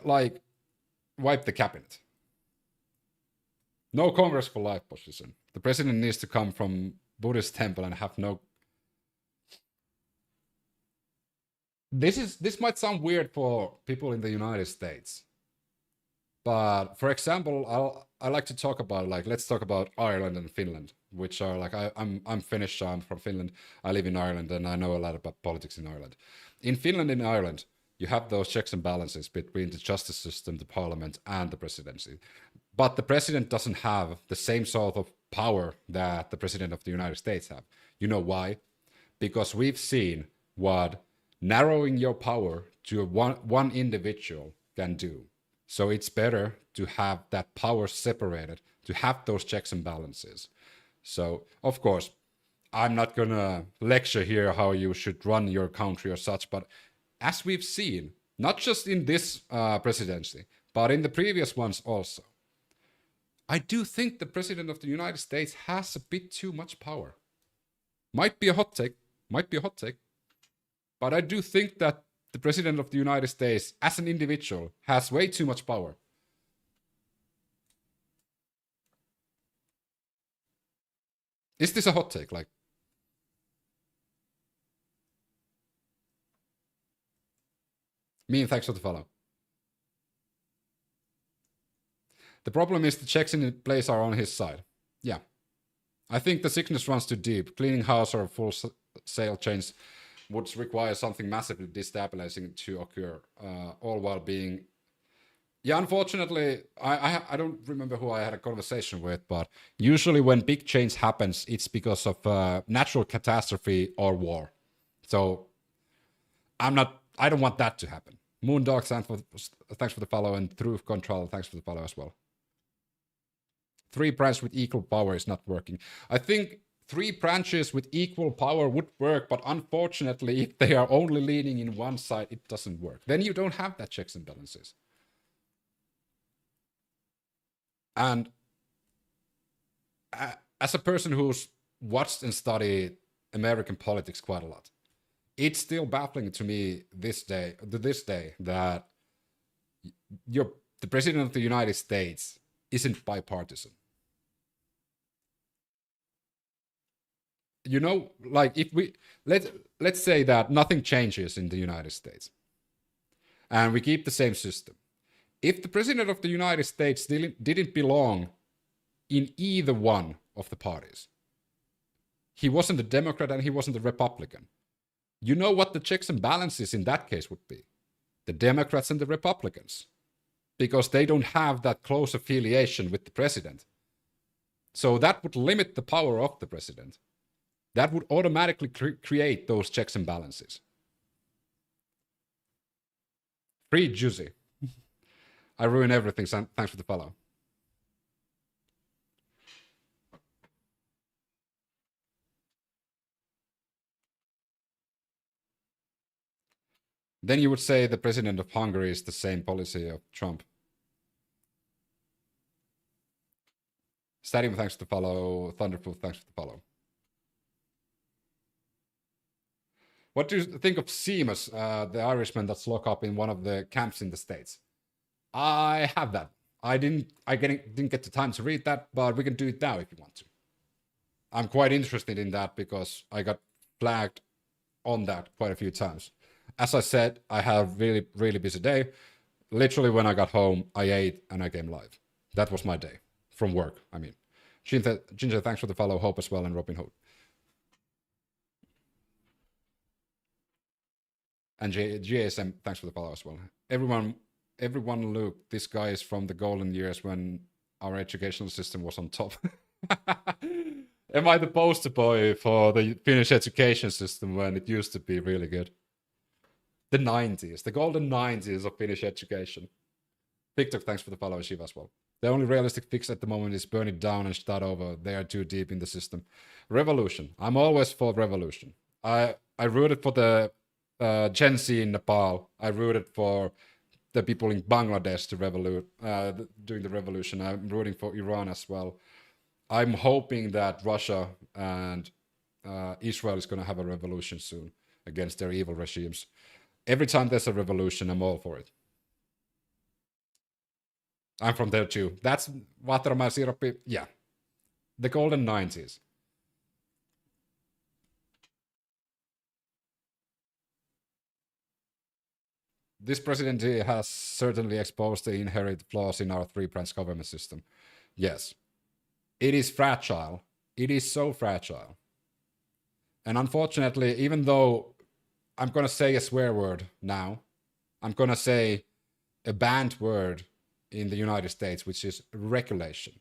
Like, wipe the cabinet. No Congress for life position. The president needs to come from Buddhist temple and have no... This might sound weird for people in the United States. But for example, I like to talk about, like, let's talk about Ireland and Finland, which are like, I'm Finnish, so I'm from Finland. I live in Ireland and I know a lot about politics in Ireland. In Finland and Ireland, you have those checks and balances between the justice system, the parliament, and the presidency. But the president doesn't have the same sort of power that the president of the United States have. You know why? Because we've seen what narrowing your power to one individual can do. So it's better to have that power separated, to have those checks and balances. So, of course, I'm not going to lecture here how you should run your country or such, but as we've seen, not just in this presidency, but in the previous ones also, I do think the President of the United States has a bit too much power. Might be a hot take, but I do think that the President of the United States, as an individual, has way too much power. Is this a hot take? Like, me and thanks for the follow. The problem is the checks in place are on his side. Yeah. I think the sickness runs too deep. Cleaning house or full sale change would require something massively destabilizing to occur, all while being... Yeah, unfortunately, I don't remember who I had a conversation with, but usually when big change happens, it's because of natural catastrophe or war. So I don't want that to happen. Moondog, thanks for the follow, and Truth Control, thanks for the follow as well. 3 branches with equal power is not working. I think 3 branches with equal power would work, but unfortunately, if they are only leaning in one side, it doesn't work. Then you don't have that checks and balances. And as a person who's watched and studied American politics quite a lot, it's still baffling to me to this day that the President of the United States isn't bipartisan. You know, like if we let's say that nothing changes in the United States and we keep the same system. If the President of the United States didn't belong in either one of the parties, he wasn't a Democrat and he wasn't a Republican, you know what the checks and balances in that case would be? The Democrats and the Republicans, because they don't have that close affiliation with the president. So that would limit the power of the president. That would automatically create those checks and balances. Free Juicy. I ruin everything, so thanks for the follow. Then you would say the president of Hungary is the same policy of Trump. Stadium, thanks for the follow. Thunderful, thanks for the follow. What do you think of Seamus, the Irishman that's locked up in one of the camps in the States? I have that. I didn't get the time to read that, but we can do it now if you want to. I'm quite interested in that because I got flagged on that quite a few times. As I said, I have really, really busy day. Literally when I got home, I ate and I came live. That was my day. From work, I mean. Ginger, thanks for the follow. Hope as well, and Robin Hood. And GSM, thanks for the follow as well. Everyone, look, this guy is from the golden years when our educational system was on top. Am I the poster boy for the Finnish education system when it used to be really good? The 90s, the golden 90s of Finnish education. TikTok, thanks for the follow, Shiva as well. The only realistic fix at the moment is burn it down and start over. They are too deep in the system. Revolution. I'm always for revolution. I rooted for the Gen Z in Nepal. I rooted for the people in Bangladesh to during the revolution. I'm rooting for Iran as well. I'm hoping that Russia and Israel is going to have a revolution soon against their evil regimes. Every time there's a revolution, I'm all for it. I'm from there too. That's Waterman Syruppi. Yeah. The golden 90s. This presidency has certainly exposed the inherent flaws in our three-branch government system. Yes. It is fragile. It is so fragile. And unfortunately, even though I'm going to say a swear word now, I'm going to say a banned word in the United States, which is regulation.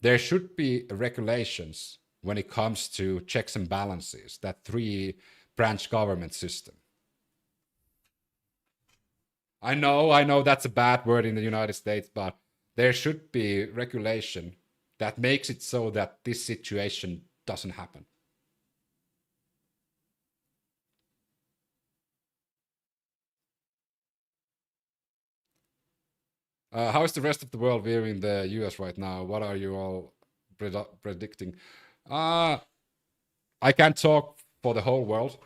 There should be regulations when it comes to checks and balances, that three-branch government system. I know that's a bad word in the United States, but there should be regulation that makes it so that this situation doesn't happen. How is the rest of the world viewing the US right now? What are you all predicting? I can't talk for the whole world,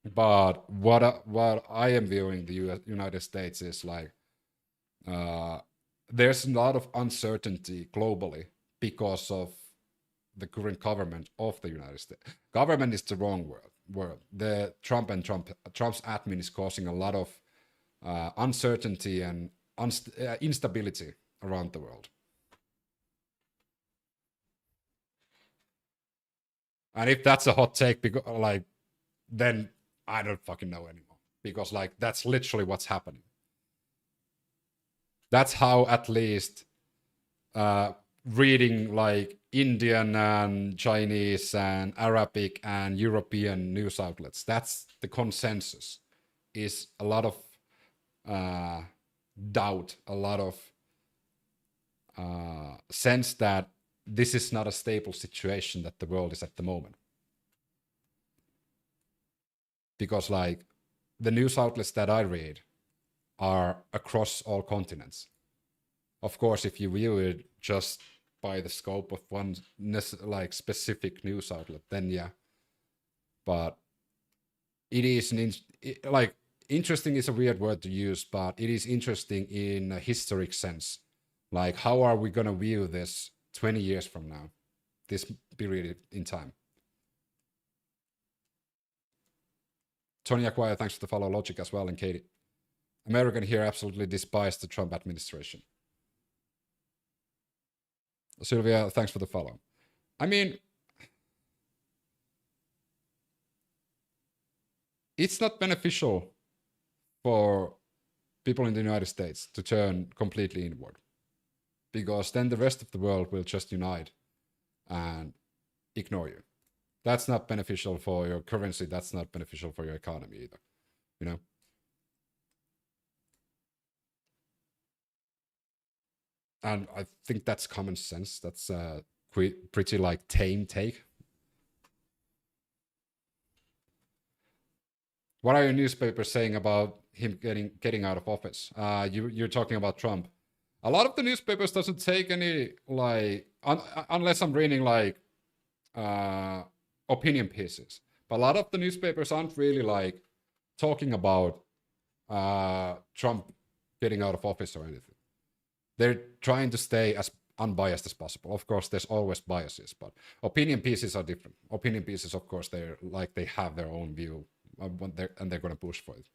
but what I am viewing the United States is like there's a lot of uncertainty globally because of the current government of the United States. Government is the wrong word. The Trump's admin is causing a lot of uncertainty and instability around the world. And if that's a hot take, then I don't fucking know anymore. Because that's literally what's happening. That's how at least reading like Indian and Chinese and Arabic and European news outlets, that's the consensus, is a lot of doubt, a lot of sense that this is not a stable situation that the world is at the moment. Because like the news outlets that I read are across all continents. Of course, if you view it just by the scope of one like specific news outlet, then yeah. But it is interesting is a weird word to use, but it is interesting in a historic sense. Like, how are we going to view this 20 years from now, this period in time? Tony Acquire, thanks for the follow. Logic as well, and Katie. American here absolutely despise the Trump administration. Sylvia, thanks for the follow. I mean, it's not beneficial for people in the United States to turn completely inward, because then the rest of the world will just unite and ignore you. That's not beneficial for your currency. That's not beneficial for your economy either, you know? And I think that's common sense. That's a pretty like tame take. What are your newspapers saying about him getting out of office? You're talking about Trump. A lot of the newspapers doesn't take any, like, unless I'm reading like opinion pieces. But a lot of the newspapers aren't really like talking about Trump getting out of office or anything. They're trying to stay as unbiased as possible. Of course, there's always biases, but opinion pieces are different. Opinion pieces, of course, they're like they have their own view, and they're going to push for it.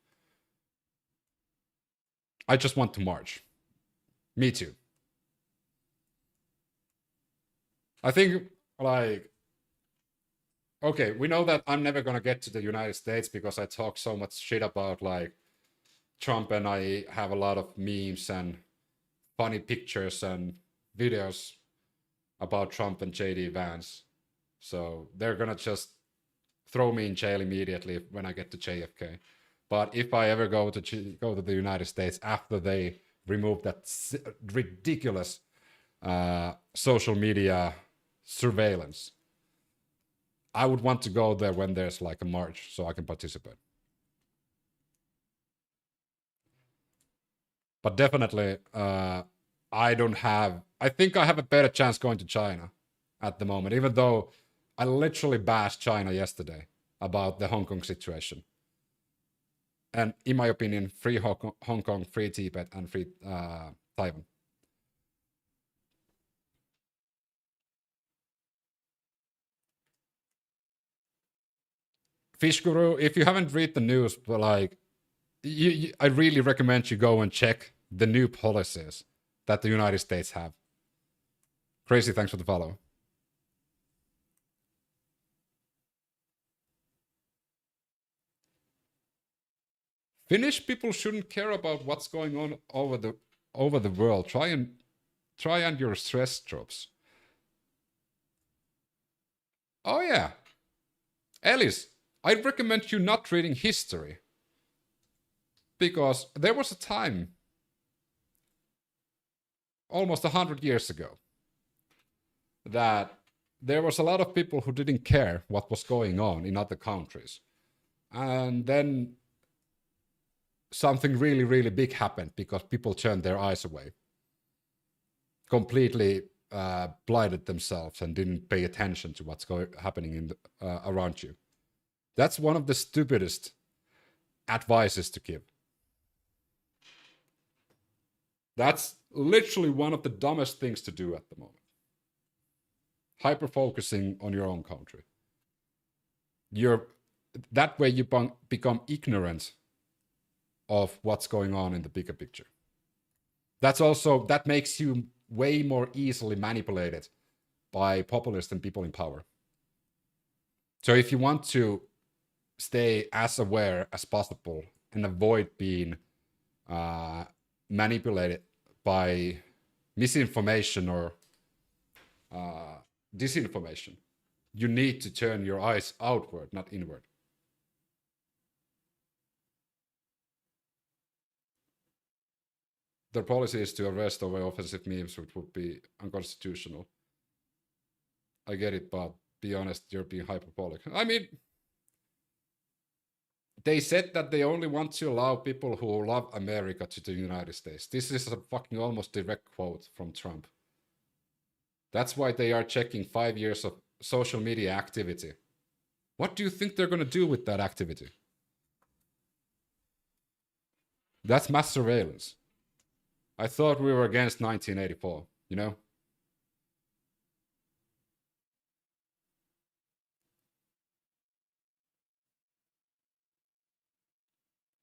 I just want to march. Me too. I think, like, okay, we know that I'm never going to get to the United States because I talk so much shit about, like, Trump, and I have a lot of memes and funny pictures and videos about Trump and JD Vance. So they're going to just throw me in jail immediately when I get to JFK. But if I ever go to the United States after they remove that ridiculous social media surveillance, I would want to go there when there's like a march so I can participate. But definitely, I think I have a better chance going to China at the moment, even though I literally bashed China yesterday about the Hong Kong situation. And in my opinion, free Hong Kong, free Tibet, and free Taiwan. Fish Guru, if you haven't read the news, but like, I really recommend you go and check the new policies that the United States have. Crazy, thanks for the follow. Finnish people shouldn't care about what's going on over the world. Try and your stress drops. Oh yeah. Ellis, I'd recommend you not reading history. Because there was a time, almost 100 years ago, that there was a lot of people who didn't care what was going on in other countries. And then something really, really big happened because people turned their eyes away. Completely blinded themselves and didn't pay attention to what's happening around you. That's one of the stupidest advices to give. That's literally one of the dumbest things to do at the moment. Hyper-focusing on your own country. That way you become ignorant of what's going on in the bigger picture. That makes you way more easily manipulated by populists and people in power. So if you want to stay as aware as possible and avoid being manipulated by misinformation or disinformation, you need to turn your eyes outward, not inward. Their policy is to arrest over offensive memes, which would be unconstitutional. I get it, but be honest, you're being hyperbolic. I mean, they said that they only want to allow people who love America to the United States. This is a fucking almost direct quote from Trump. That's why they are checking 5 years of social media activity. What do you think they're going to do with that activity? That's mass surveillance. I thought we were against 1984, you know?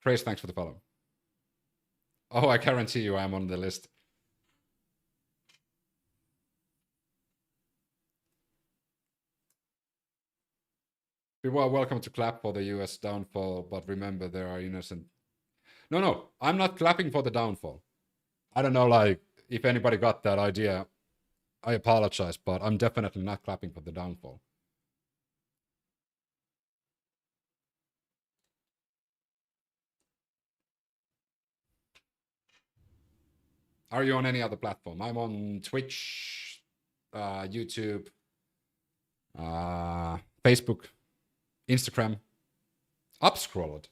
Praise, thanks for the follow. Oh, I guarantee you I'm on the list. People are welcome to clap for the US downfall, but remember there are innocent... No, I'm not clapping for the downfall. I don't know, like, if anybody got that idea, I apologize, but I'm definitely not clapping for the downfall. Are you on any other platform? I'm on Twitch, YouTube, Facebook, Instagram. Upscrolled.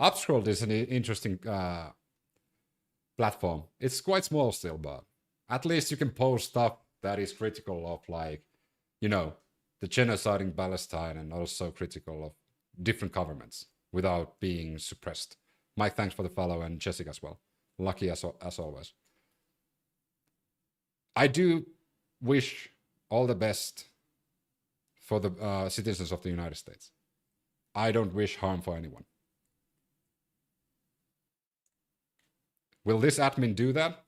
Upscrolled is an interesting platform. It's quite small still, but at least you can post stuff that is critical of, like, you know, the genocide in Palestine, and also critical of different governments without being suppressed. Mike, thanks for the follow, and Jessica as well. Lucky as always. I do wish all the best for the citizens of the United States. I don't wish harm for anyone. Will this admin do that?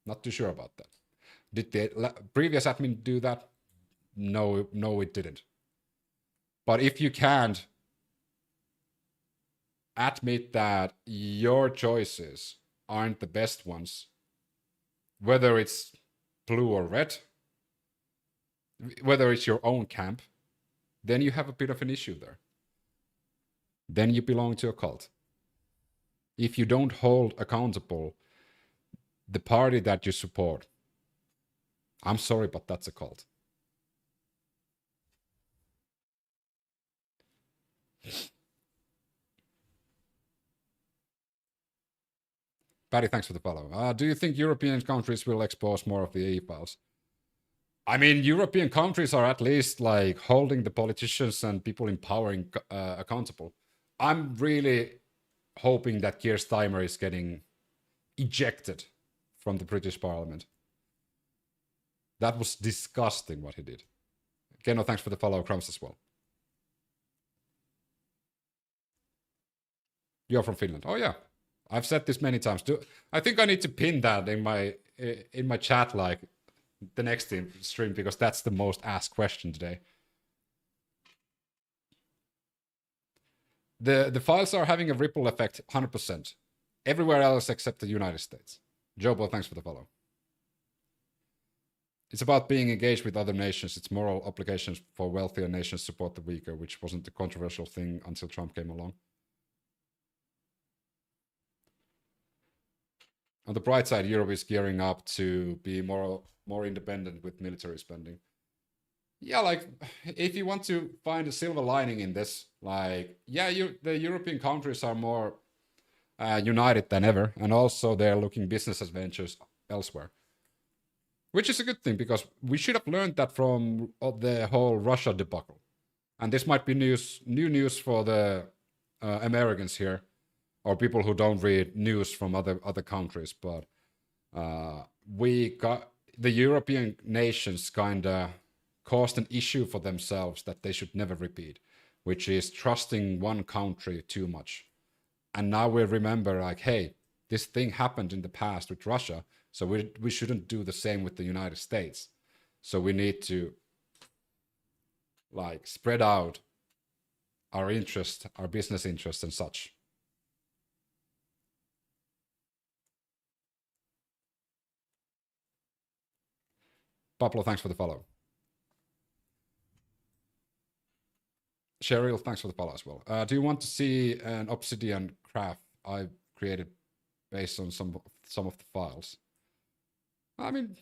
Not too sure about that. Did the previous admin do that? No, it didn't. But if you can't admit that your choices aren't the best ones, whether it's blue or red, whether it's your own camp, then you have a bit of an issue there. Then you belong to a cult. If you don't hold accountable the party that you support, I'm sorry, but that's a cult. Patty, thanks for the follow. Do you think European countries will expose more of the e-files? I mean, European countries are at least like holding the politicians and people in power accountable. I'm really hoping that Keir Starmer is getting ejected from the British Parliament. That was disgusting what he did. Keno, thanks for the follow, Crumbs as well. You're from Finland. Oh yeah, I've said this many times. I think I need to pin that in my chat, like the next stream, because that's the most asked question today. The files are having a ripple effect 100%. Everywhere else except the United States. Jobo, thanks for the follow. It's about being engaged with other nations. It's moral obligations for wealthier nations to support the weaker, which wasn't the controversial thing until Trump came along. On the bright side, Europe is gearing up to be more independent with military spending. Yeah, like, if you want to find a silver lining in this, like, yeah, the European countries are more united than ever, and also they're looking business adventures elsewhere. Which is a good thing, because we should have learned that from the whole Russia debacle. And this might be new news for the Americans here, or people who don't read news from other countries. But the European nations kind of caused an issue for themselves that they should never repeat, which is trusting one country too much. And now we remember, like, hey, this thing happened in the past with Russia, so we shouldn't do the same with the United States. So we need to, like, spread out our interest, our business interests and such. Pablo, thanks for the follow. Cheryl, thanks for the follow as well. Do you want to see an Obsidian craft I've created based on some of the files? I mean,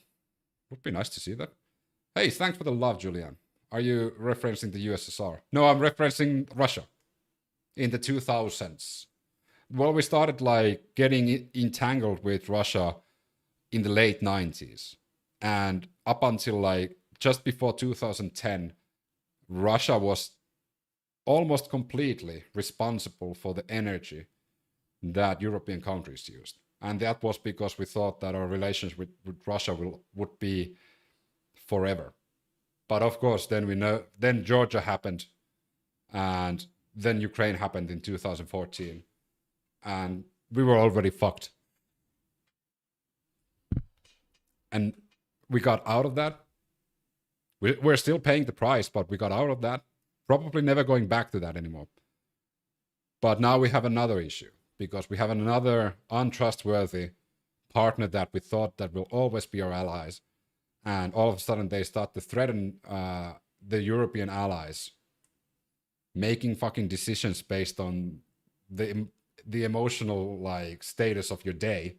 would be nice to see that. Hey, thanks for the love, Julian. Are you referencing the USSR? No, I'm referencing Russia in the 2000s. Well, we started like getting entangled with Russia in the late 90s. And up until like just before 2010, Russia was almost completely responsible for the energy that European countries used. And that was because we thought that our relations with Russia would be forever. But of course, then Georgia happened, and then Ukraine happened in 2014. And we were already fucked. And we got out of that. We're still paying the price, but we got out of that. Probably never going back to that anymore. But now we have another issue, because we have another untrustworthy partner that we thought that will always be our allies. And all of a sudden they start to threaten the European allies, making fucking decisions based on the emotional like status of your day.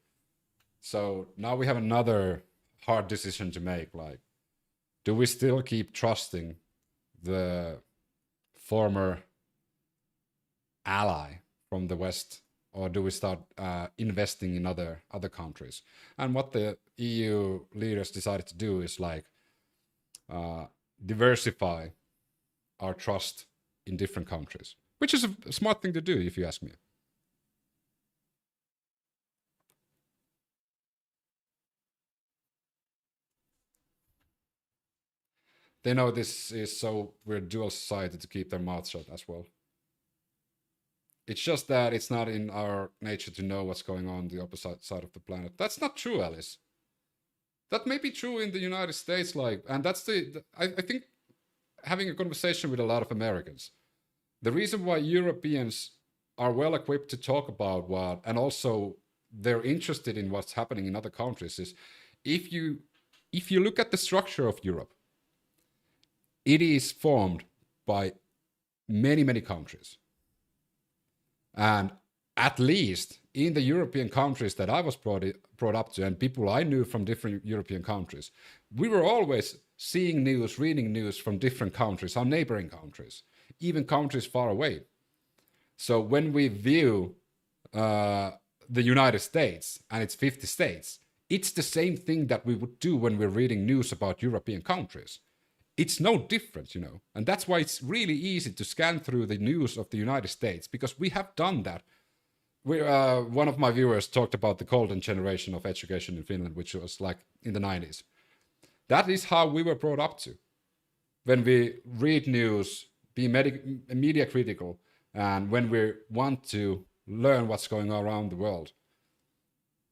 So now we have another hard decision to make. Like, do we still keep trusting the former ally from the West, or do we start investing in other countries? And what the EU leaders decided to do is like diversify our trust in different countries, which is a smart thing to do, if you ask me. They know this is so we're dual society to keep their mouth shut as well. It's just that it's not in our nature to know what's going on the opposite side of the planet. That's not true, Alice. That may be true in the United States, like, and that's I think having a conversation with a lot of Americans, the reason why Europeans are well equipped to talk about what, and also they're interested in what's happening in other countries is if you look at the structure of Europe, it is formed by many, many countries. And at least in the European countries that I was brought up to, and people I knew from different European countries, we were always seeing news, reading news from different countries, our neighboring countries, even countries far away. So when we view the United States and its 50 states, it's the same thing that we would do when we're reading news about European countries. It's no different, you know, and that's why it's really easy to scan through the news of the United States, because we have done that. One of my viewers talked about the golden generation of education in Finland, which was like in the 90s. That is how we were brought up to. When we read news, be media critical, and when we want to learn what's going on around the world.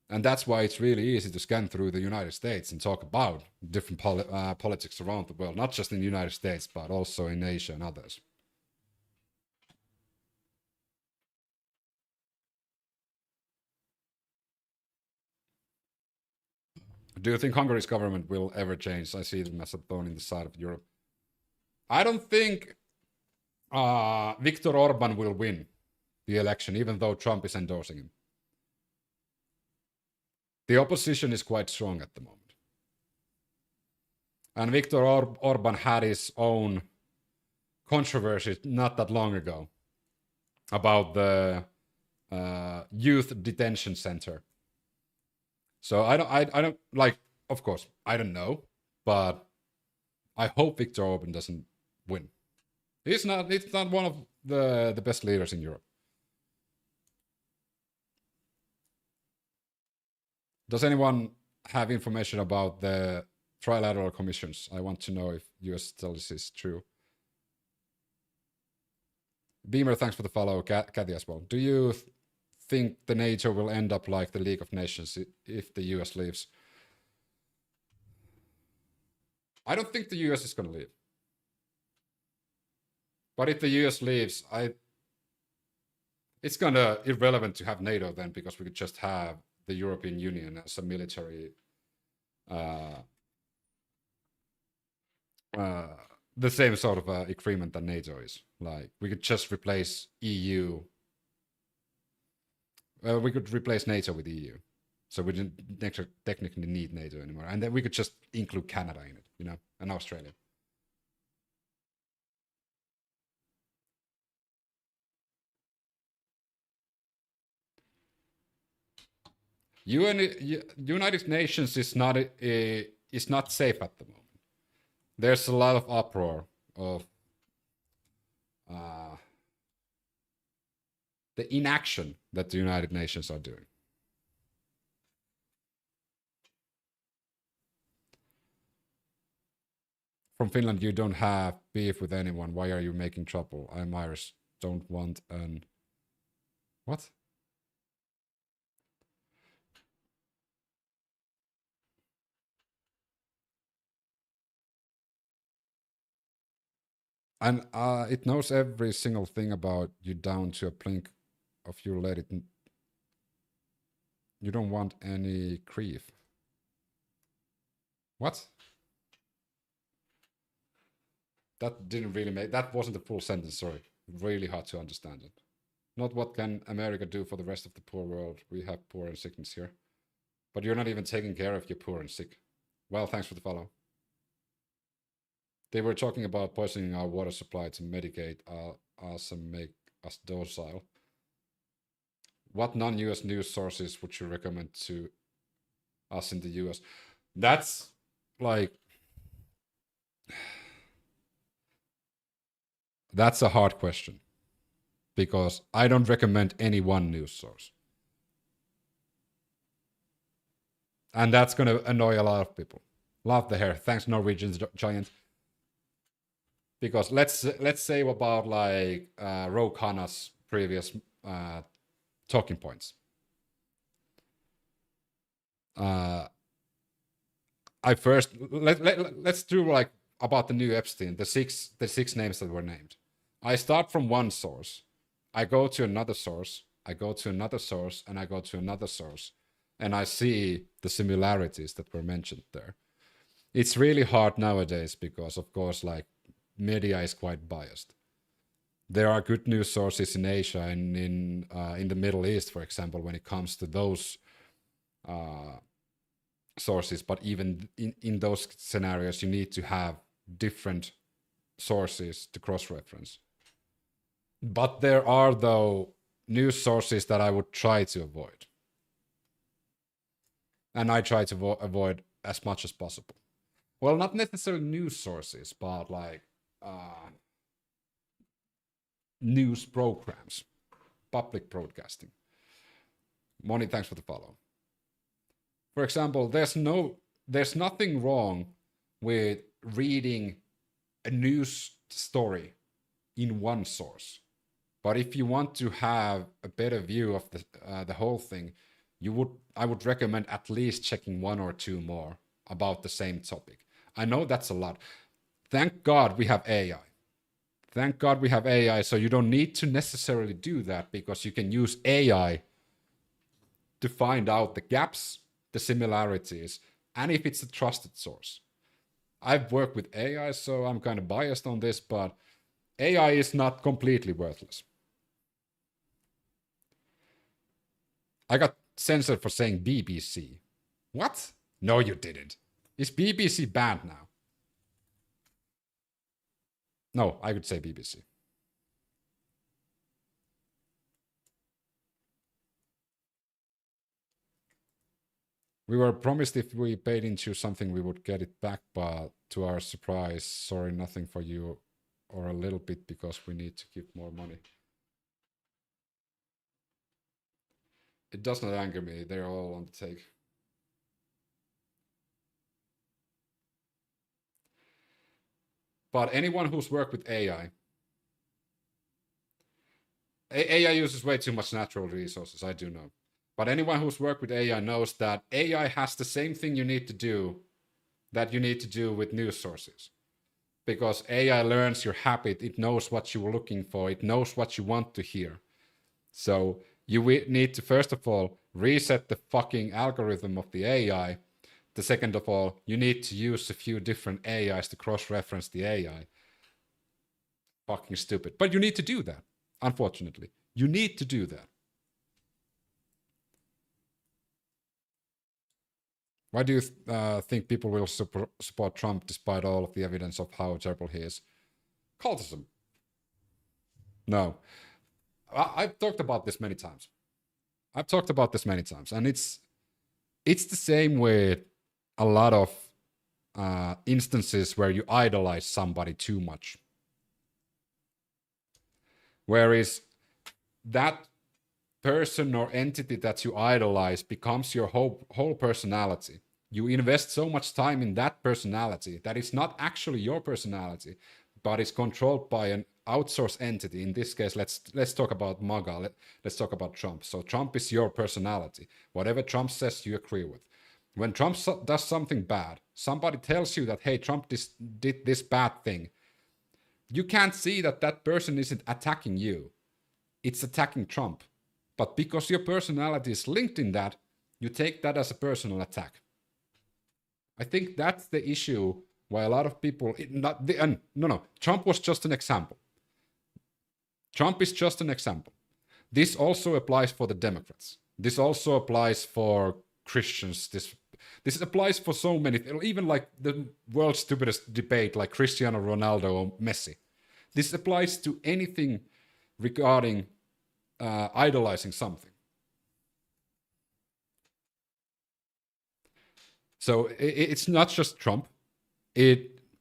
And that's why it's really easy to scan through the United States and talk about different politics around the world, not just in the United States, but also in Asia and others. Do you think Hungary's government will ever change? I see them as a thorn in the side of Europe. I don't think Viktor Orban will win the election, even though Trump is endorsing him. The opposition is quite strong at the moment. And Viktor Orban had his own controversy not that long ago about the youth detention center. So I don't like, of course, I don't know, but I hope Viktor Orban doesn't win. It's not one of the best leaders in Europe. Does anyone have information about the trilateral commissions? I want to know if US tells this is true. Beamer, thanks for the follow. Kathy as well. Do you think the NATO will end up like the League of Nations if the US leaves? I don't think the US is going to leave. But if the US leaves, it's kind of irrelevant to have NATO then, because we could just have the European Union as a military, the same sort of agreement that NATO is. Like, we could just replace EU. We could replace NATO with EU. So we didn't technically need NATO anymore. And then we could just include Canada in it, you know, and Australia. United Nations is not safe at the moment. There's a lot of uproar of the inaction that the United Nations are doing. From Finland, you don't have beef with anyone. Why are you making trouble? I'm Irish. Don't want an... What? And it knows every single thing about you down to a blink of your let it. You don't want any grief. What? That didn't really make... That wasn't a full sentence, sorry. Really hard to understand it. Not what can America do for the rest of the poor world. We have poor and sickness here. But you're not even taking care of your poor and sick. Well, thanks for the follow. They were talking about poisoning our water supply to medicate us and make us docile. what non-US news sources would you recommend to us in the US? That's like, that's a hard question, because I don't recommend any one news source. And that's going to annoy a lot of people. Love the hair. Thanks, Norwegian Giant. Because let's say about like Ro Khanna's previous talking points. Let's do like about the new Epstein, the six names that were named. I start from one source, I go to another source, I go to another source, and I go to another source, and I see the similarities that were mentioned there. It's really hard nowadays because, of course, like media is quite biased. There are good news sources in Asia and in the Middle East, for example, when it comes to those sources. But even in those scenarios, you need to have different sources to cross-reference. But there are, though, news sources that I would try to avoid. And I try to avoid as much as possible. Well, not necessarily news sources, but like news programs, public broadcasting. Moni, thanks for the follow. For example, there's nothing wrong with reading a news story in one source. But if you want to have a better view of the whole thing, I would recommend at least checking one or two more about the same topic. I know that's a lot. Thank God we have AI. Thank God we have AI, so you don't need to necessarily do that, because you can use AI to find out the gaps, the similarities, and if it's a trusted source. I've worked with AI, so I'm kind of biased on this, but AI is not completely worthless. I got censored for saying BBC. What? No, you didn't. Is BBC banned now? No, I could say BBC. We were promised if we paid into something we would get it back, but to our surprise, sorry, nothing for you, or a little bit, because we need to keep more money. It does not anger me, they're all on the take. But anyone who's worked with AI uses way too much natural resources, I do know. But anyone who's worked with AI knows that AI has the same thing you need to do that you need to do with news sources. Because AI learns your habit, it knows what you're looking for, it knows what you want to hear. So you need to, first of all, reset the fucking algorithm of the AI. The second of all, you need to use a few different AIs to cross-reference the AI. Fucking stupid. But you need to do that, unfortunately. You need to do that. Why do you think people will support Trump despite all of the evidence of how terrible he is? Cultism. No. I've talked about this many times. And it's the same with a lot of instances where you idolize somebody too much. Whereas that person or entity that you idolize becomes your whole personality. You invest so much time in that personality that it's not actually your personality, but it's controlled by an outsourced entity. In this case, let's talk about MAGA. Let's talk about Trump. So Trump is your personality. Whatever Trump says, you agree with. When Trump does something bad, somebody tells you that, hey, Trump did this bad thing. You can't see that that person isn't attacking you. It's attacking Trump. But because your personality is linked in that, you take that as a personal attack. I think that's the issue why a lot of people... Trump was just an example. Trump is just an example. This also applies for the Democrats. This also applies for Christians. This applies for so many, even like the world's stupidest debate, like Cristiano Ronaldo or Messi. This applies to anything regarding idolizing something. So it's not just Trump.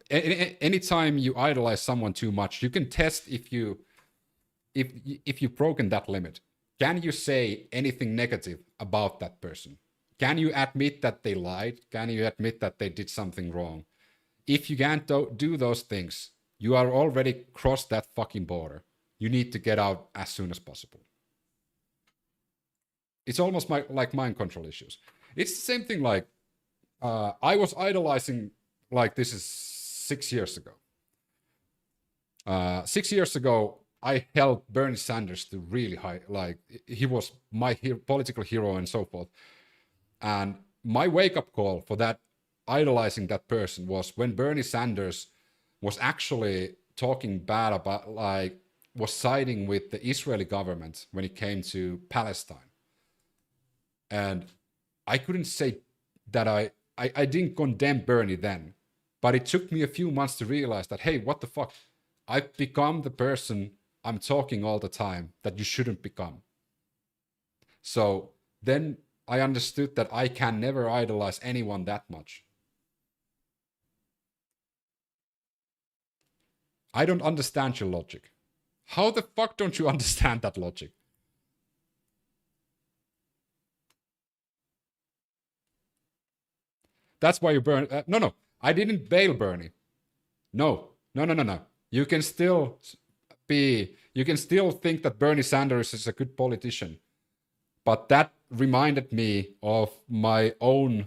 Anytime you idolize someone too much, you can test if you've broken that limit. Can you say anything negative about that person? Can you admit that they lied? Can you admit that they did something wrong? If you can't do those things, you are already crossed that fucking border. You need to get out as soon as possible. It's almost like mind control issues. It's the same thing like, I was idolizing, like this is 6 years ago. 6 years ago, I held Bernie Sanders to really high, like he was my political hero and so forth. And my wake-up call for that, idolizing that person, was when Bernie Sanders was actually talking bad about, like, was siding with the Israeli government when it came to Palestine. And I couldn't say that I didn't condemn Bernie then, but it took me a few months to realize that, hey, what the fuck? I've become the person I'm talking all the time that you shouldn't become. So then I understood that I can never idolize anyone that much. I don't understand your logic. How the fuck don't you understand that logic? That's why you burn. No, I didn't bail Bernie. No. You can still think that Bernie Sanders is a good politician. But that reminded me of my own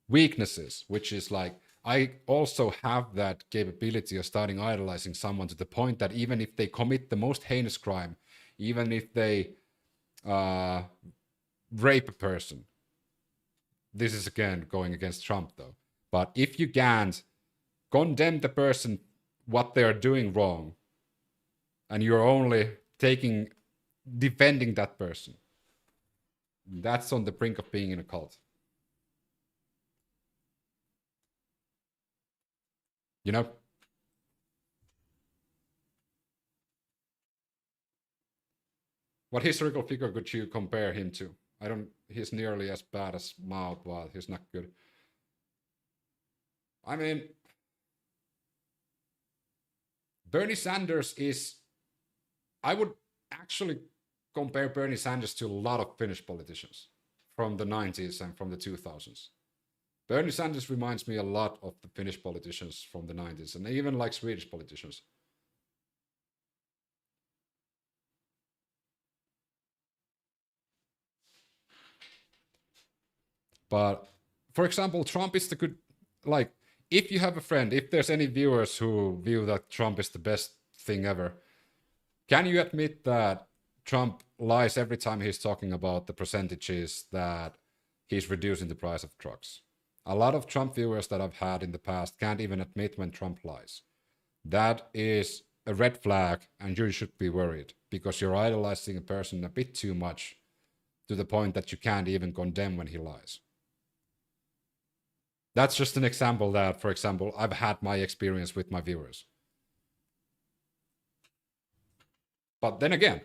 weaknesses, which is like, I also have that capability of starting idolizing someone to the point that even if they commit the most heinous crime, even if they rape a person, this is again going against Trump though, but if you can't condemn the person, what they are doing wrong, and you're only defending that person, that's on the brink of being in a cult. You know? What historical figure could you compare him to? He's nearly as bad as Mao, but he's not good. I mean, Bernie Sanders is, I would actually compare Bernie Sanders to a lot of Finnish politicians from the 90s and from the 2000s. Bernie Sanders reminds me a lot of the Finnish politicians from the 90s, and even like Swedish politicians. But, for example, Trump is the good, like, if you have a friend, if there's any viewers who view that Trump is the best thing ever, can you admit that Trump lies every time he's talking about the percentages that he's reducing the price of drugs? A lot of Trump viewers that I've had in the past can't even admit when Trump lies. That is a red flag, and you should be worried, because you're idolizing a person a bit too much to the point that you can't even condemn when he lies. That's just an example that, for example, I've had my experience with my viewers. But then again,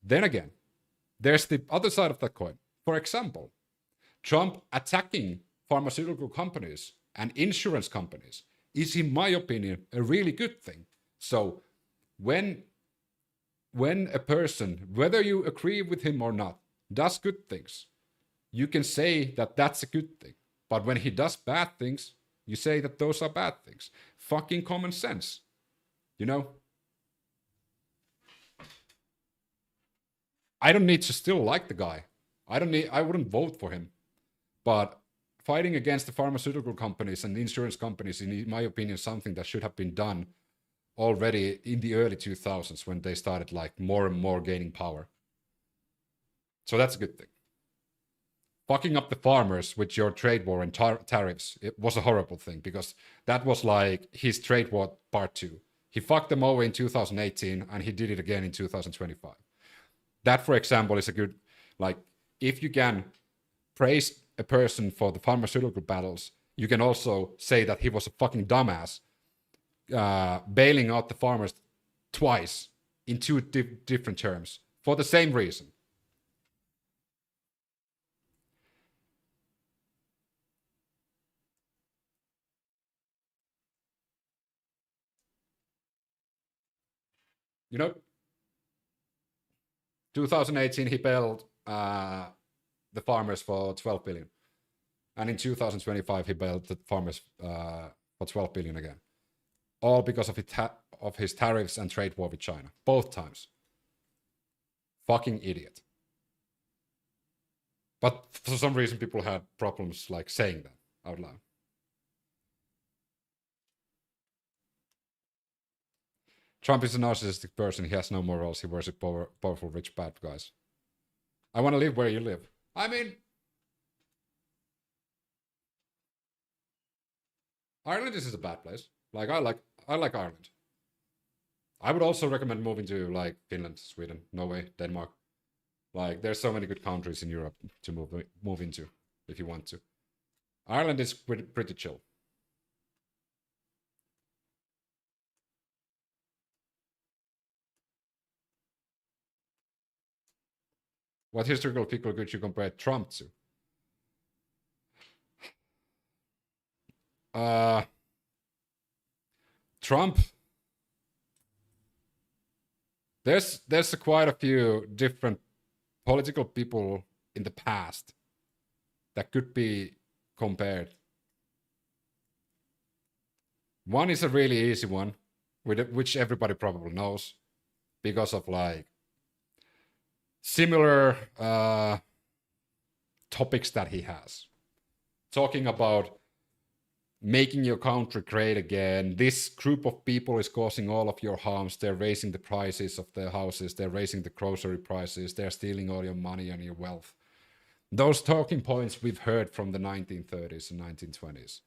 there's the other side of that coin. For example, Trump attacking pharmaceutical companies and insurance companies is, in my opinion, a really good thing. So when a person, whether you agree with him or not, does good things, you can say that that's a good thing. But when he does bad things, you say that those are bad things. Fucking common sense. You know? I don't need to still like the guy. I wouldn't vote for him. But fighting against the pharmaceutical companies and the insurance companies, in my opinion, something that should have been done already in the early 2000s when they started like more and more gaining power. So that's a good thing. Fucking up the farmers with your trade war and tariffs, it was a horrible thing, because that was like his trade war part 2. He fucked them over in 2018 and he did it again in 2025. That, for example, is a good, like, if you can praise a person for the pharmaceutical battles, you can also say that he was a fucking dumbass, bailing out the farmers twice in 2 different terms for the same reason. You know, 2018 he bailed the farmers for 12 billion, and in 2025 he bailed the farmers for 12 billion again, all because of his tariffs and trade war with China. Both times. Fucking idiot. But for some reason people had problems like saying that out loud. Trump is a narcissistic person. He has no morals. He worships powerful, rich, bad guys. I want to live where you live. I mean, Ireland is a bad place. Like I like Ireland. I would also recommend moving to like Finland, Sweden, Norway, Denmark. Like there's so many good countries in Europe to move into if you want to. Ireland is pretty chill. What historical figure could you compare Trump to? Trump. There's quite a few different political people in the past that could be compared. One is a really easy one, which everybody probably knows because of like similar topics that he has. Talking about making your country great again. This group of people is causing all of your harms. They're raising the prices of their houses. They're raising the grocery prices. They're stealing all your money and your wealth. Those talking points we've heard from the 1930s and 1920s.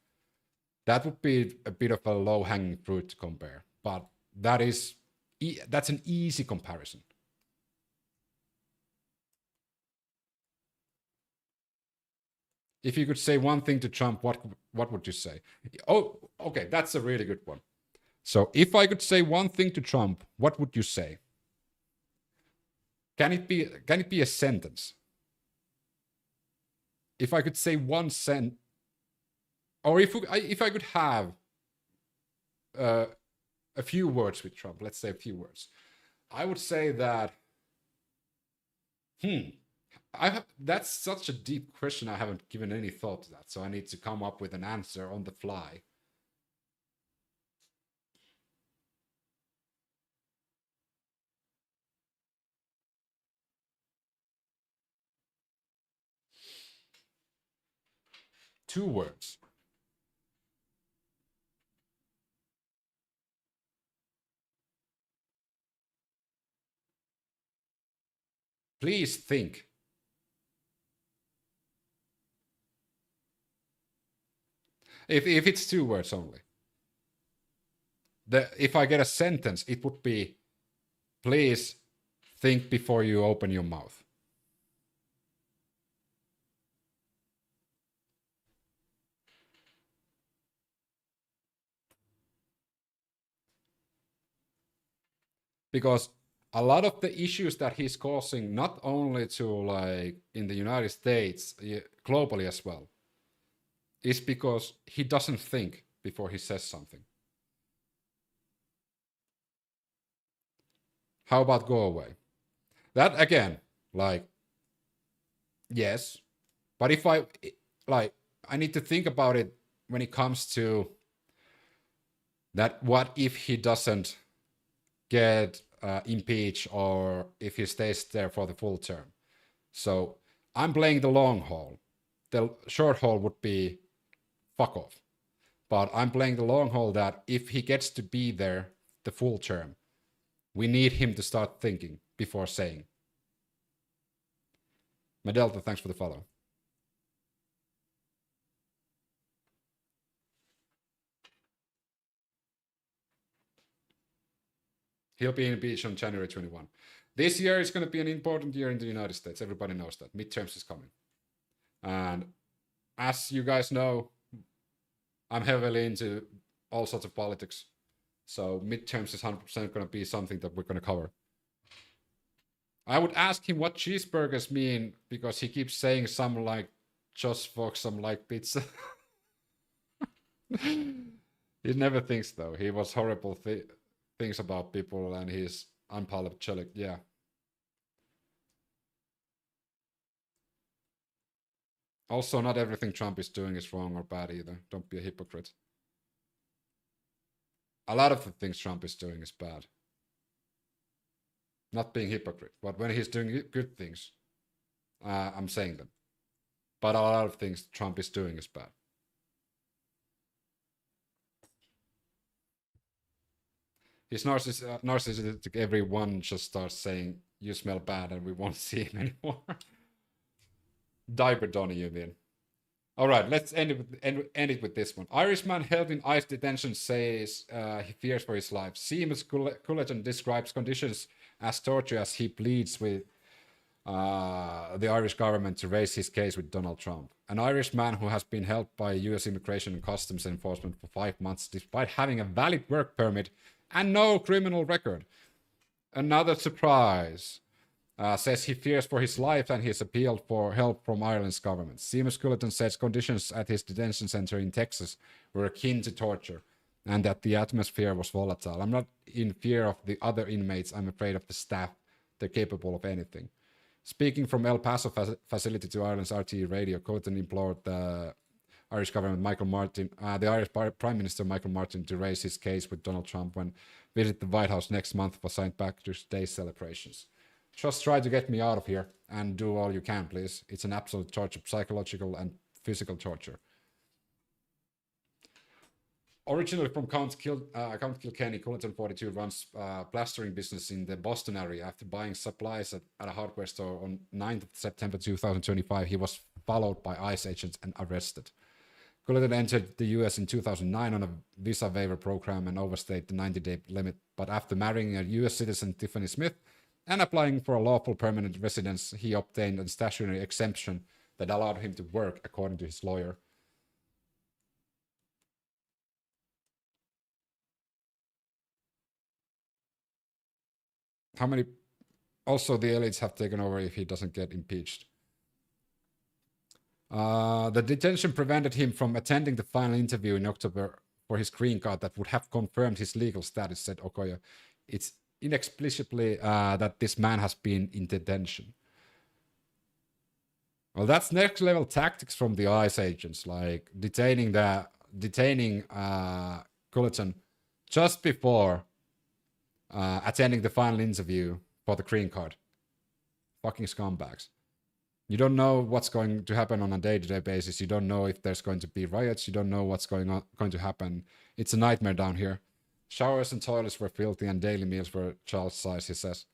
That would be a bit of a low-hanging fruit to compare. But that's an easy comparison. If you could say one thing to Trump, what would you say? Oh, okay, that's a really good one. So if I could say one thing to Trump, what would you say? Can it be a sentence? If I could say one sentence, or if I could have a few words with Trump, let's say a few words, I would say that, that's such a deep question. I haven't given any thought to that, so I need to come up with an answer on the fly. Two words. Please think. If it's two words only. If I get a sentence, it would be, please think before you open your mouth. Because a lot of the issues that he's causing, not only to like in the United States, globally as well, is because he doesn't think before he says something. How about go away? That again, like, yes. But if I need to think about it when it comes to that, what if he doesn't get impeached or if he stays there for the full term? So I'm playing the long haul. The short haul would be fuck off. But I'm playing the long haul that if he gets to be there the full term, we need him to start thinking before saying. Medelta, thanks for the follow. He'll be impeached on January 21. This year is going to be an important year in the United States. Everybody knows that. Midterms is coming. And as you guys know, I'm heavily into all sorts of politics. So midterms is 100% going to be something that we're going to cover. I would ask him what cheeseburgers mean, because he keeps saying some like just for some like pizza. He never thinks though. He was horrible things about people, and he's unapologetic, yeah. Also, not everything Trump is doing is wrong or bad either. Don't be a hypocrite. A lot of the things Trump is doing is bad. Not being hypocrite, but when he's doing good things, I'm saying them. But a lot of things Trump is doing is bad. He's narcissistic. Everyone just starts saying, you smell bad, and we won't see him anymore. Diaper Donny, you mean? All right, let's end it with this one. Irishman held in ICE detention says he fears for his life. Seamus Culleton describes conditions as torture as he pleads with the Irish government to raise his case with Donald Trump. An Irishman who has been held by US Immigration and Customs Enforcement for 5 months despite having a valid work permit and no criminal record. Another surprise. Says he fears for his life and he's appealed for help from Ireland's government. Seamus Culleton says conditions at his detention center in Texas were akin to torture and that the atmosphere was volatile. I'm not in fear of the other inmates. I'm afraid of the staff. They're capable of anything. Speaking from El Paso facility to Ireland's RTE radio, Culleton implored the Irish government, the Irish Prime Minister Michael Martin, to raise his case with Donald Trump when visit the White House next month for St. Patrick's Day celebrations. Just try to get me out of here and do all you can, please. It's an absolute torture, psychological and physical torture. Originally from Count Kilkenny, Culleton 42 runs a plastering business in the Boston area. After buying supplies at a hardware store on 9th of September 2025, he was followed by ICE agents and arrested. Culleton entered the US in 2009 on a visa waiver program and overstayed the 90-day limit. But after marrying a US citizen, Tiffany Smith, and applying for a lawful permanent residence, he obtained a statutory exemption that allowed him to work, according to his lawyer. How many... Also, the elites have taken over if he doesn't get impeached. The detention prevented him from attending the final interview in October for his green card that would have confirmed his legal status, said Okoye. It's inexplicably that this man has been in detention. Well, that's next level tactics from the ICE agents, like detaining Culleton just before attending the final interview for the green card. Fucking scumbags. You don't know what's going to happen on a day-to-day basis. You don't know if there's going to be riots. You don't know what's going to happen. It's a nightmare down here. Showers and toilets were filthy and daily meals were child's size, he says.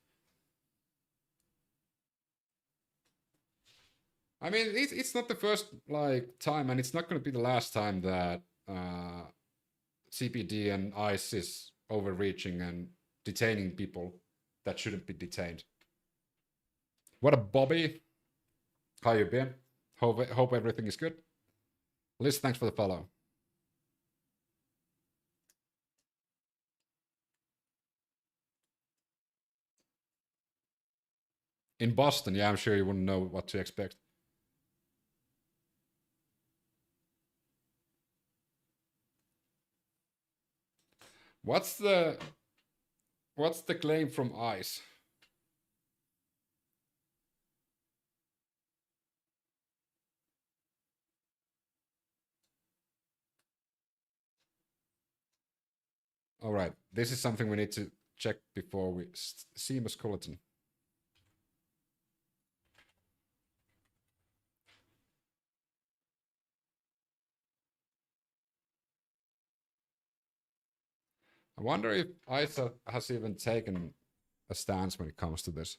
I mean, it's not the first time, and it's not going to be the last time that CPD and ICE is overreaching and detaining people that shouldn't be detained. What up, Bobby? How you been? Hope everything is good. Liz, thanks for the follow. In Boston, yeah, I'm sure you wouldn't know what to expect. What's the claim from ICE? All right, this is something we need to check before we see Seamus Culleton. I wonder if ICE has even taken a stance when it comes to this.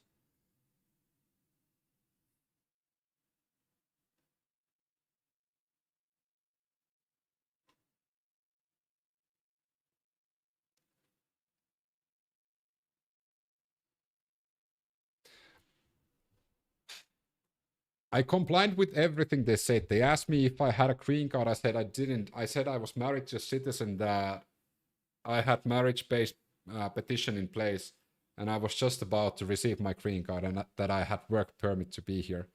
I complied with everything they said. They asked me if I had a green card. I said I didn't. I said I was married to a citizen, that I had marriage-based petition in place, and I was just about to receive my green card, and that I had work permit to be here.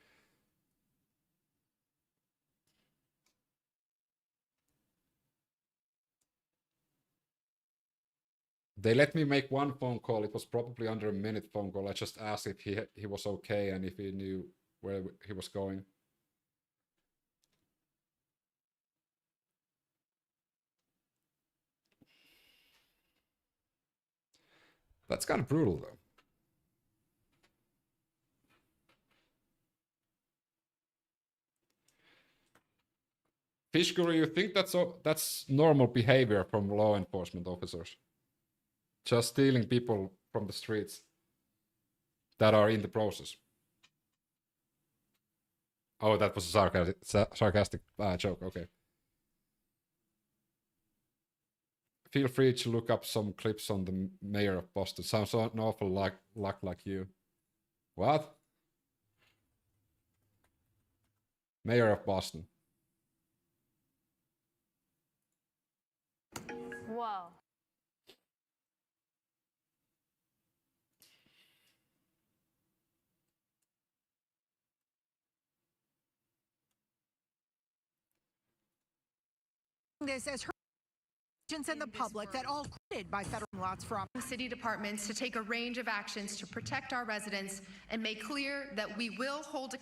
They let me make one phone call. It was probably under a minute phone call. I just asked if he was okay and if he knew where he was going. That's kind of brutal, though. Fishguru, you think that's normal behavior from law enforcement officers? Just stealing people from the streets that are in the process. Oh, that was a sarcastic joke, okay. Feel free to look up some clips on the mayor of Boston. Sounds an awful lot like you. What? Mayor of Boston. Wow. This as her agents and the public that all credited by federal lots for city departments to take a range of actions to protect our residents and make clear that we will hold